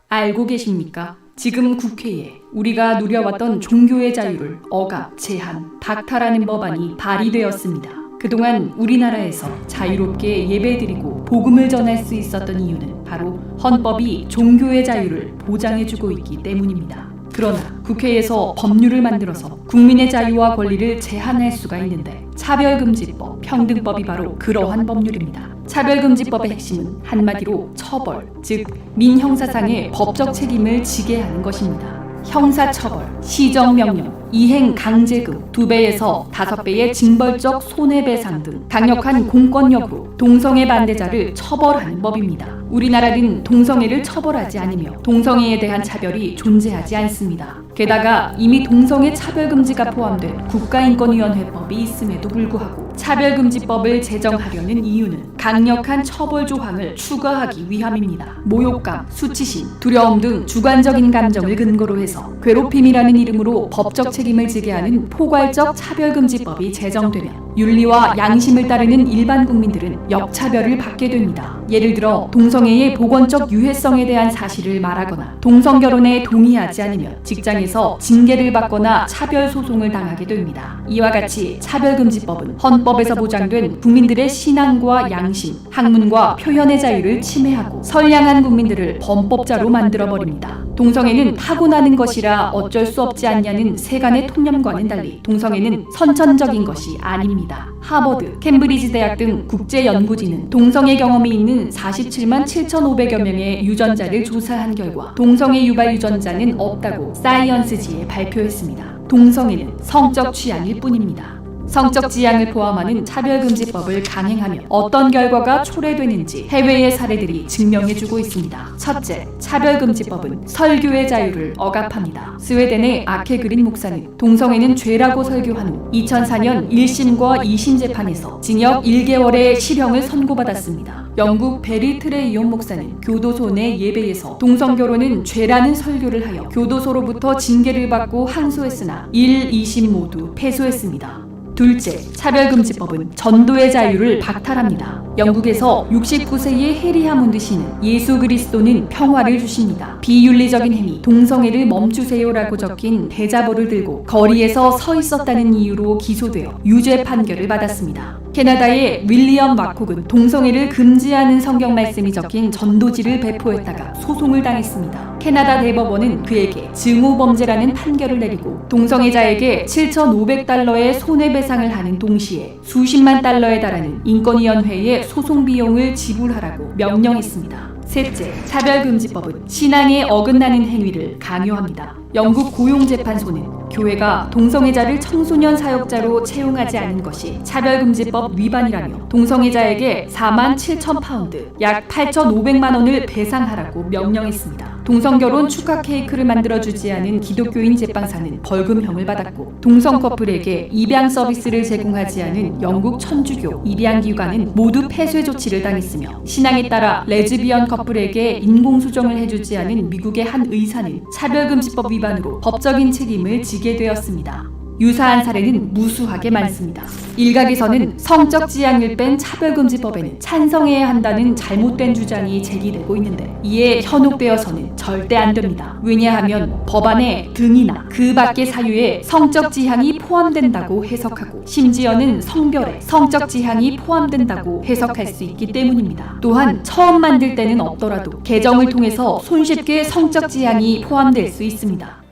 알고 계십니까? 지금 국회에 우리가 누려왔던 종교의 자유를 억압, 제한, 박탈하는 법안이 발의되었습니다. 그동안 우리나라에서 자유롭게 예배드리고 복음을 전할 수 있었던 이유는 바로 헌법이 종교의 자유를 보장해주고 있기 때문입니다. 그러나 국회에서 법률을 만들어서 국민의 자유와 권리를 제한할 수가 있는데 차별금지법, 평등법이 바로 그러한 법률입니다. 차별금지법의 핵심은 한마디로 처벌, 즉 민형사상의 법적 책임을 지게 하는 것입니다. 형사처벌, 시정명령, 이행강제금 2배에서 5배의 징벌적 손해배상 등 강력한 공권력으로 동성애 반대자를 처벌하는 법입니다. 우리나라는 동성애를 처벌하지 않으며 동성애에 대한 차별이 존재하지 않습니다. 게다가 이미 동성애 차별금지가 포함된 국가인권위원회법이 있음에도 불구하고 차별금지법을 제정하려는 이유는 강력한 처벌 조항을 추가하기 위함입니다. 모욕감, 수치심, 두려움 등 주관적인 감정을 근거로 해서 괴롭힘이라는 이름으로 법적 책임을 지게 하는 포괄적 차별금지법이 제정되면 윤리와 양심을 따르는 일반 국민들은 역차별을 받게 됩니다. 예를 들어 동성애의 보건적 유해성에 대한 사실을 말하거나 동성결혼에 동의하지 않으면 직장에서 징계를 받거나 차별 소송을 당하게 됩니다. 이와 같이 차별금지법은 헌법에서 보장된 국민들의 신앙과 양심, 학문과 표현의 자유를 침해하고 선량한 국민들을 범법자로 만들어버립니다. 동성애는 타고나는 것이라 어쩔 수 없지 않냐는 세간의 통념과는 달리 동성애는 선천적인 것이 아닙니다. 하버드, 캠브리지 대학 등 국제연구진은 동성애 경험이 있는 47만 7,500여 명의 유전자를 조사한 결과 동성애 유발 유전자는 없다고 사이언스지에 발표했습니다. 동성애는 성적 취향일 뿐입니다. 성적 지향을 포함하는 차별금지법을 강행하며 어떤 결과가 초래되는지 해외의 사례들이 증명해주고 있습니다. 첫째, 차별금지법은 설교의 자유를 억압합니다. 스웨덴의 아케그린 목사는 동성애는 죄라고 설교한 후 2004년 1심과 2심 재판에서 징역 1개월의 실형을 선고받았습니다. 영국 베리 트레이온 목사는 교도소 내 예배에서 동성결혼은 죄라는 설교를 하여 교도소로부터 징계를 받고 항소했으나 1, 2심 모두 패소했습니다. 둘째, 차별금지법은 전도의 자유를 박탈합니다. 영국에서 69세의 해리 하몬드 씨는 예수 그리스도는 평화를 주십니다. 비윤리적인 행위, 동성애를 멈추세요라고 적힌 대자보를 들고 거리에서 서 있었다는 이유로 기소되어 유죄 판결을 받았습니다. 캐나다의 윌리엄 와콕은 동성애를 금지하는 성경 말씀이 적힌 전도지를 배포했다가 소송을 당했습니다. 캐나다 대법원은 그에게 증오범죄라는 판결을 내리고 동성애자에게 7,500달러의 손해배상을 하는 동시에 수십만 달러에 달하는 인권위원회의 소송 비용을 지불하라고 명령했습니다. 셋째, 차별금지법은 신앙에 어긋나는 행위를 강요합니다. 영국 고용재판소는 교회가 동성애자를 청소년 사역자로 채용하지 않은 것이 차별금지법 위반이라며 동성애자에게 47,000파운드, 약 8,500만 원을 배상하라고 명령했습니다. 동성결혼 축하 케이크를 만들어주지 않은 기독교인 제빵사는 벌금형을 받았고 동성 커플에게 입양 서비스를 제공하지 않은 영국 천주교 입양기관은 모두 폐쇄 조치를 당했으며 신앙에 따라 레즈비언 커플에게 인공수정을 해주지 않은 미국의 한 의사는 차별금지법 위반으로 법적인 책임을 지게 되었습니다. 유사한 사례는 무수하게 많습니다. 일각에서는 성적 지향을 뺀 차별금지법에는 찬성해야 한다는 잘못된 주장이 제기되고 있는데 이에 현혹되어서는 절대 안 됩니다. 왜냐하면 법안에 등이나 그 밖의 사유에 성적 지향이 포함된다고 해석하고 심지어는 성별에 성적 지향이 포함된다고 해석할 수 있기 때문입니다. 또한 처음 만들 때는 없더라도 개정을 통해서 손쉽게 성적 지향이 포함될 수 있습니다.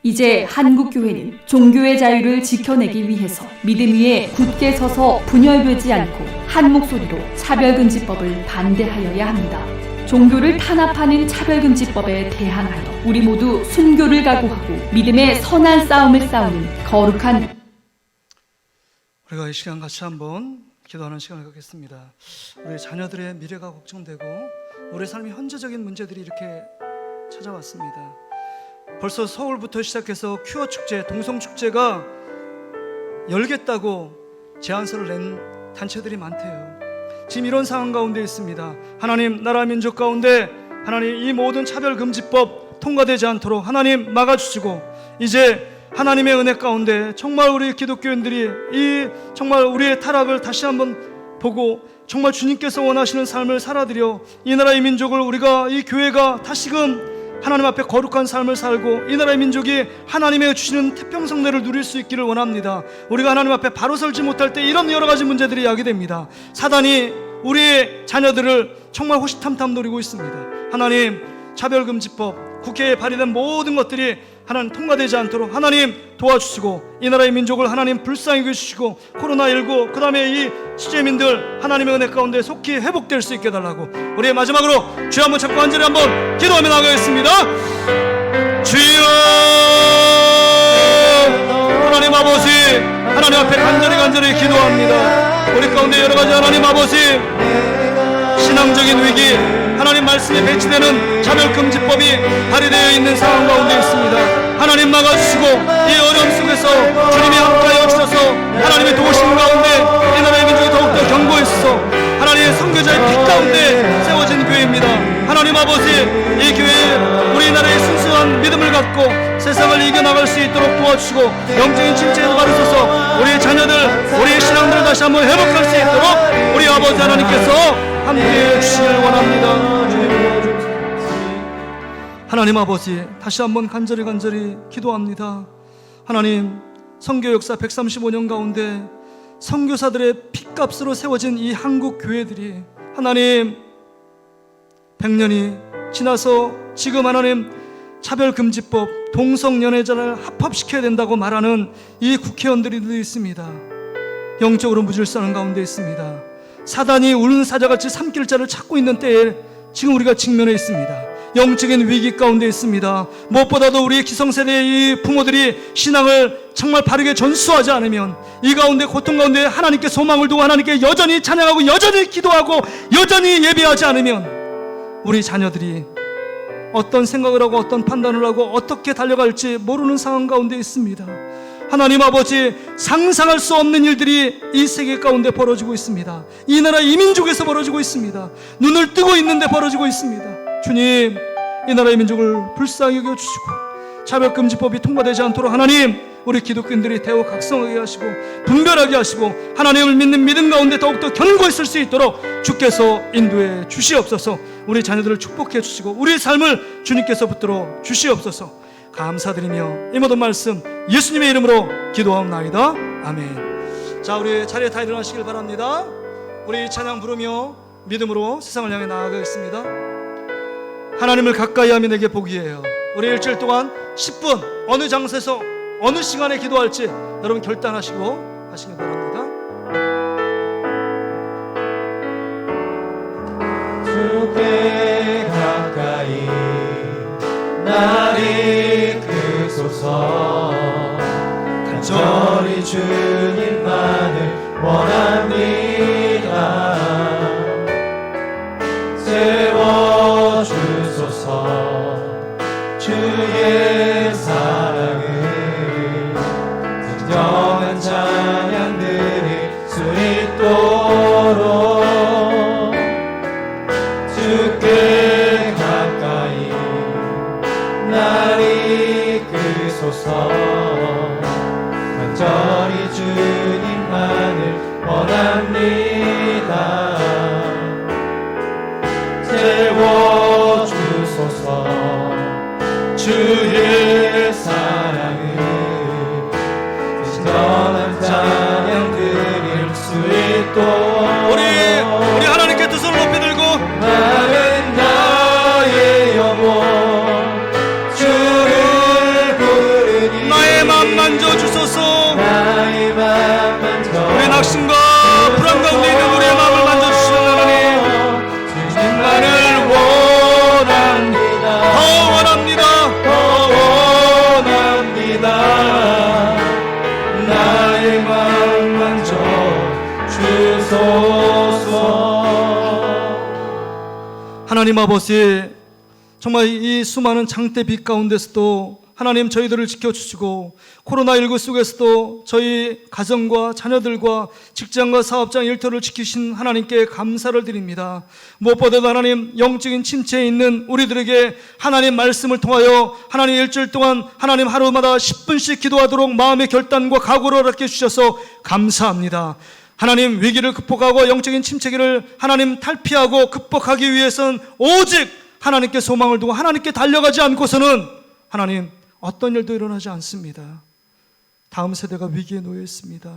이제 한국교회는 종교의 자유를 지켜내기 위해서 믿음 위에 굳게 서서 분열되지 않고 한 목소리로 차별금지법을 반대하여야 합니다. 종교를 탄압하는 차별금지법에 대항하여 우리 모두 순교를 각오하고 믿음의 선한 싸움을 싸우는 거룩한 우리가 이 시간 같이 한번 기도하는 시간을 갖겠습니다. 우리 자녀들의 미래가 걱정되고 우리 삶의 현재적인 문제들이 이렇게 찾아왔습니다. 벌써 서울부터 시작해서 큐어 축제, 동성 축제가 열겠다고 제안서를 낸 단체들이 많대요. 지금 이런 상황 가운데 있습니다. 하나님, 나라 민족 가운데 하나님 이 모든 차별금지법 통과되지 않도록 하나님 막아주시고 이제 하나님의 은혜 가운데 정말 우리 기독교인들이 이 정말 우리의 타락을 다시 한번 보고 정말 주님께서 원하시는 삶을 살아드려 이 나라의 민족을 우리가 이 교회가 다시금 하나님 앞에 거룩한 삶을 살고 이 나라의 민족이 하나님의 주시는 태평성대를 누릴 수 있기를 원합니다. 우리가 하나님 앞에 바로 설지 못할 때 이런 여러 가지 문제들이 야기됩니다. 사단이 우리의 자녀들을 정말 호시탐탐 노리고 있습니다. 하나님, 차별금지법, 국회에 발의된 모든 것들이 하나님 통과되지 않도록 하나님 도와주시고 이 나라의 민족을 하나님 불쌍히 여겨주시고 코로나19 그 다음에 이 시제민들 하나님의 은혜 가운데 속히 회복될 수 있게 해달라고 우리의 마지막으로 주여 한번 잡고 간절히 한번 기도하며 나가겠습니다. 주여 하나님 아버지 하나님 앞에 간절히 기도합니다. 우리 가운데 여러가지 하나님 아버지 신앙적인 위기 하나님 말씀이 배치되는 차별금지법이 발의되어 있는 상황 가운데 있습니다. 하나님 막아주시고 이 어려움 속에서 주님이 함께하여 주셔서 하나님의 도우심 가운데 이 나라의 민족이 더욱더 견고해서 하나님의 선교자의 빛 가운데 세워진 교회입니다. 하나님 아버지 이 교회에 우리나라의 순수한 믿음을 갖고 세상을 이겨나갈 수 있도록 도와주시고 영적인 침체에서 바로서서 우리의 자녀들 우리의 신앙들을 다시 한번 회복할 수 있도록 우리 아버지 하나님께서 함께해 주시길 원합니다. 하나님 아버지 다시 한번 간절히 기도합니다. 하나님 선교 역사 135년 가운데 선교사들의 핏값으로 세워진 이 한국 교회들이 하나님 100년이 지나서 지금 하나님 차별금지법 동성연애자를 합법시켜야 된다고 말하는 이 국회의원들이 있습니다. 영적으로 무질서한 가운데 있습니다. 사단이 우는 사자같이 삼킬 자를 찾고 있는 때에 지금 우리가 직면해 있습니다. 영적인 위기 가운데 있습니다. 무엇보다도 우리 기성세대의 이 부모들이 신앙을 정말 바르게 전수하지 않으면 이 가운데 고통 가운데 하나님께 소망을 두고 하나님께 여전히 찬양하고 여전히 기도하고 여전히 예배하지 않으면 우리 자녀들이 어떤 생각을 하고 어떤 판단을 하고 어떻게 달려갈지 모르는 상황 가운데 있습니다. 하나님 아버지 상상할 수 없는 일들이 이 세계 가운데 벌어지고 있습니다. 이 나라 이 민족에서 벌어지고 있습니다. 눈을 뜨고 있는데 벌어지고 있습니다. 주님 이 나라의 민족을 불쌍히 여겨주시고 차별금지법이 통과되지 않도록 하나님 우리 기독교인들이 대우 각성하게 하시고 분별하게 하시고 하나님을 믿는 믿음 가운데 더욱더 견고했을 수 있도록 주께서 인도해 주시옵소서. 우리 자녀들을 축복해 주시고 우리의 삶을 주님께서 붙들어 주시옵소서. 감사드리며 이 모든 말씀 예수님의 이름으로 기도하옵나이다. 아멘. 자, 우리 자리에 다 일어나시길 바랍니다. 우리 찬양 부르며 믿음으로 세상을 향해 나아가겠습니다. 하나님을 가까이 하면 내게 복이에요. 우리 일주일 동안 10분 어느 장소에서 어느 시간에 기도할지 여러분 결단하시고 하시기 바랍니다. 주께 가까이 나를 이끄소서. 간절히 주님만을 원합니다. 세워주소서. 주의 사랑을 진정한 찬양 드릴 수 있도록 주께 가까이 날 이끄소서. 간절히 주님만을 원합니다. 세워주소서. 주의 사랑을 진정한 찬양 드릴 수 있도록 우리 하나님께 두 손을 높이 들고 나는 나의 영혼 주를 부르니 나의 맘 만져주소서. 나의 맘 만져 우리 낙심과 불안 가운데 있는 우리의 마음을 만져주시는 하나님 주님만을 원합니다. 더 원합니다. 더 원합니다. 나의 마음 만져 주소서. 하나님 아버지 정말 이 수많은 장대빛 가운데서도 하나님 저희들을 지켜주시고 코로나19 속에서도 저희 가정과 자녀들과 직장과 사업장 일터를 지키신 하나님께 감사를 드립니다. 무엇보다도 하나님 영적인 침체에 있는 우리들에게 하나님 말씀을 통하여 하나님 일주일 동안 하나님 하루마다 10분씩 기도하도록 마음의 결단과 각오를 허락해 주셔서 감사합니다. 하나님 위기를 극복하고 영적인 침체기를 하나님 탈피하고 극복하기 위해서는 오직 하나님께 소망을 두고 하나님께 달려가지 않고서는 하나님 어떤 일도 일어나지 않습니다. 다음 세대가 위기에 놓여 있습니다.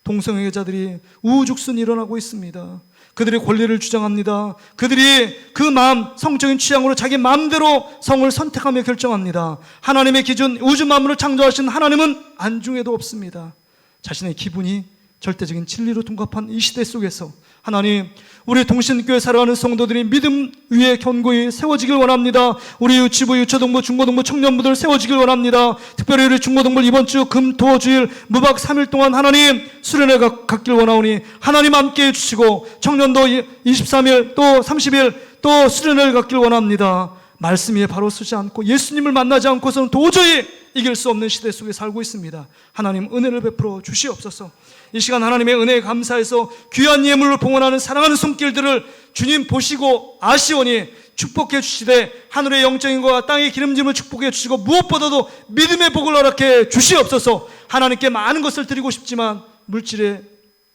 동성애자들이 우후죽순 일어나고 있습니다. 그들의 권리를 주장합니다. 그들이 그 마음, 성적인 취향으로 자기 마음대로 성을 선택하며 결정합니다. 하나님의 기준, 우주 만물을 창조하신 하나님은 안중에도 없습니다. 자신의 기분이 절대적인 진리로 둔갑한 이 시대 속에서 하나님, 우리 동신교회 살아가는 성도들이 믿음 위에 견고히 세워지길 원합니다. 우리 유치부, 유초동부, 중고동부, 청년부들 세워지길 원합니다. 특별히 우리 중고동부 이번 주 금, 토, 주일 무박 3일 동안 하나님 수련회 갖길 원하오니 하나님 함께 해주시고, 청년도 23일 또 30일 또 수련회를 갖길 원합니다. 말씀 위에 바로 서지 않고 예수님을 만나지 않고서는 도저히 이길 수 없는 시대 속에 살고 있습니다. 하나님 은혜를 베풀어 주시옵소서. 이 시간 하나님의 은혜에 감사해서 귀한 예물을 봉헌하는 사랑하는 손길들을 주님 보시고 아시오니 축복해 주시되, 하늘의 영적인 것과 땅의 기름짐을 축복해 주시고, 무엇보다도 믿음의 복을 허락해 주시옵소서. 하나님께 많은 것을 드리고 싶지만 물질에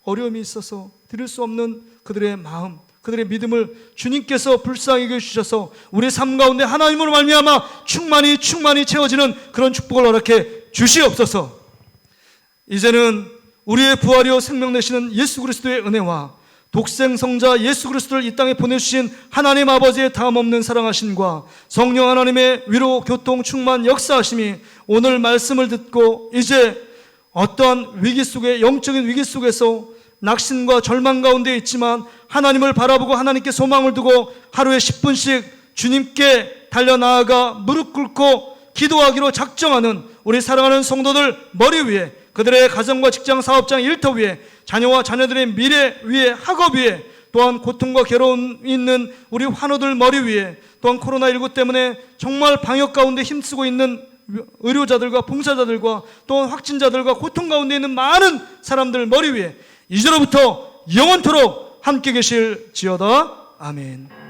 어려움이 있어서 드릴 수 없는 그들의 마음, 그들의 믿음을 주님께서 불쌍히 여겨주셔서 우리의 삶 가운데 하나님으로 말미암아 충만히 채워지는 그런 축복을 허락해 주시옵소서. 이제는 우리의 부활이요 생명 되시는 예수 그리스도의 은혜와 독생 성자 예수 그리스도를 이 땅에 보내주신 하나님 아버지의 다함없는 사랑하심과 성령 하나님의 위로, 교통, 충만, 역사하심이 오늘 말씀을 듣고 이제 어떠한 위기 속에, 영적인 위기 속에서 낙심과 절망 가운데 있지만 하나님을 바라보고 하나님께 소망을 두고 하루에 10분씩 주님께 달려나아가 무릎 꿇고 기도하기로 작정하는 우리 사랑하는 성도들 머리 위에, 그들의 가정과 직장, 사업장, 일터 위에, 자녀와 자녀들의 미래 위에, 학업 위에, 또한 고통과 괴로움이 있는 우리 환우들 머리 위에, 또한 코로나19 때문에 정말 방역 가운데 힘쓰고 있는 의료자들과 봉사자들과 또한 확진자들과 고통 가운데 있는 많은 사람들 머리 위에 이제로부터 영원토록 함께 계실지어다. 아멘.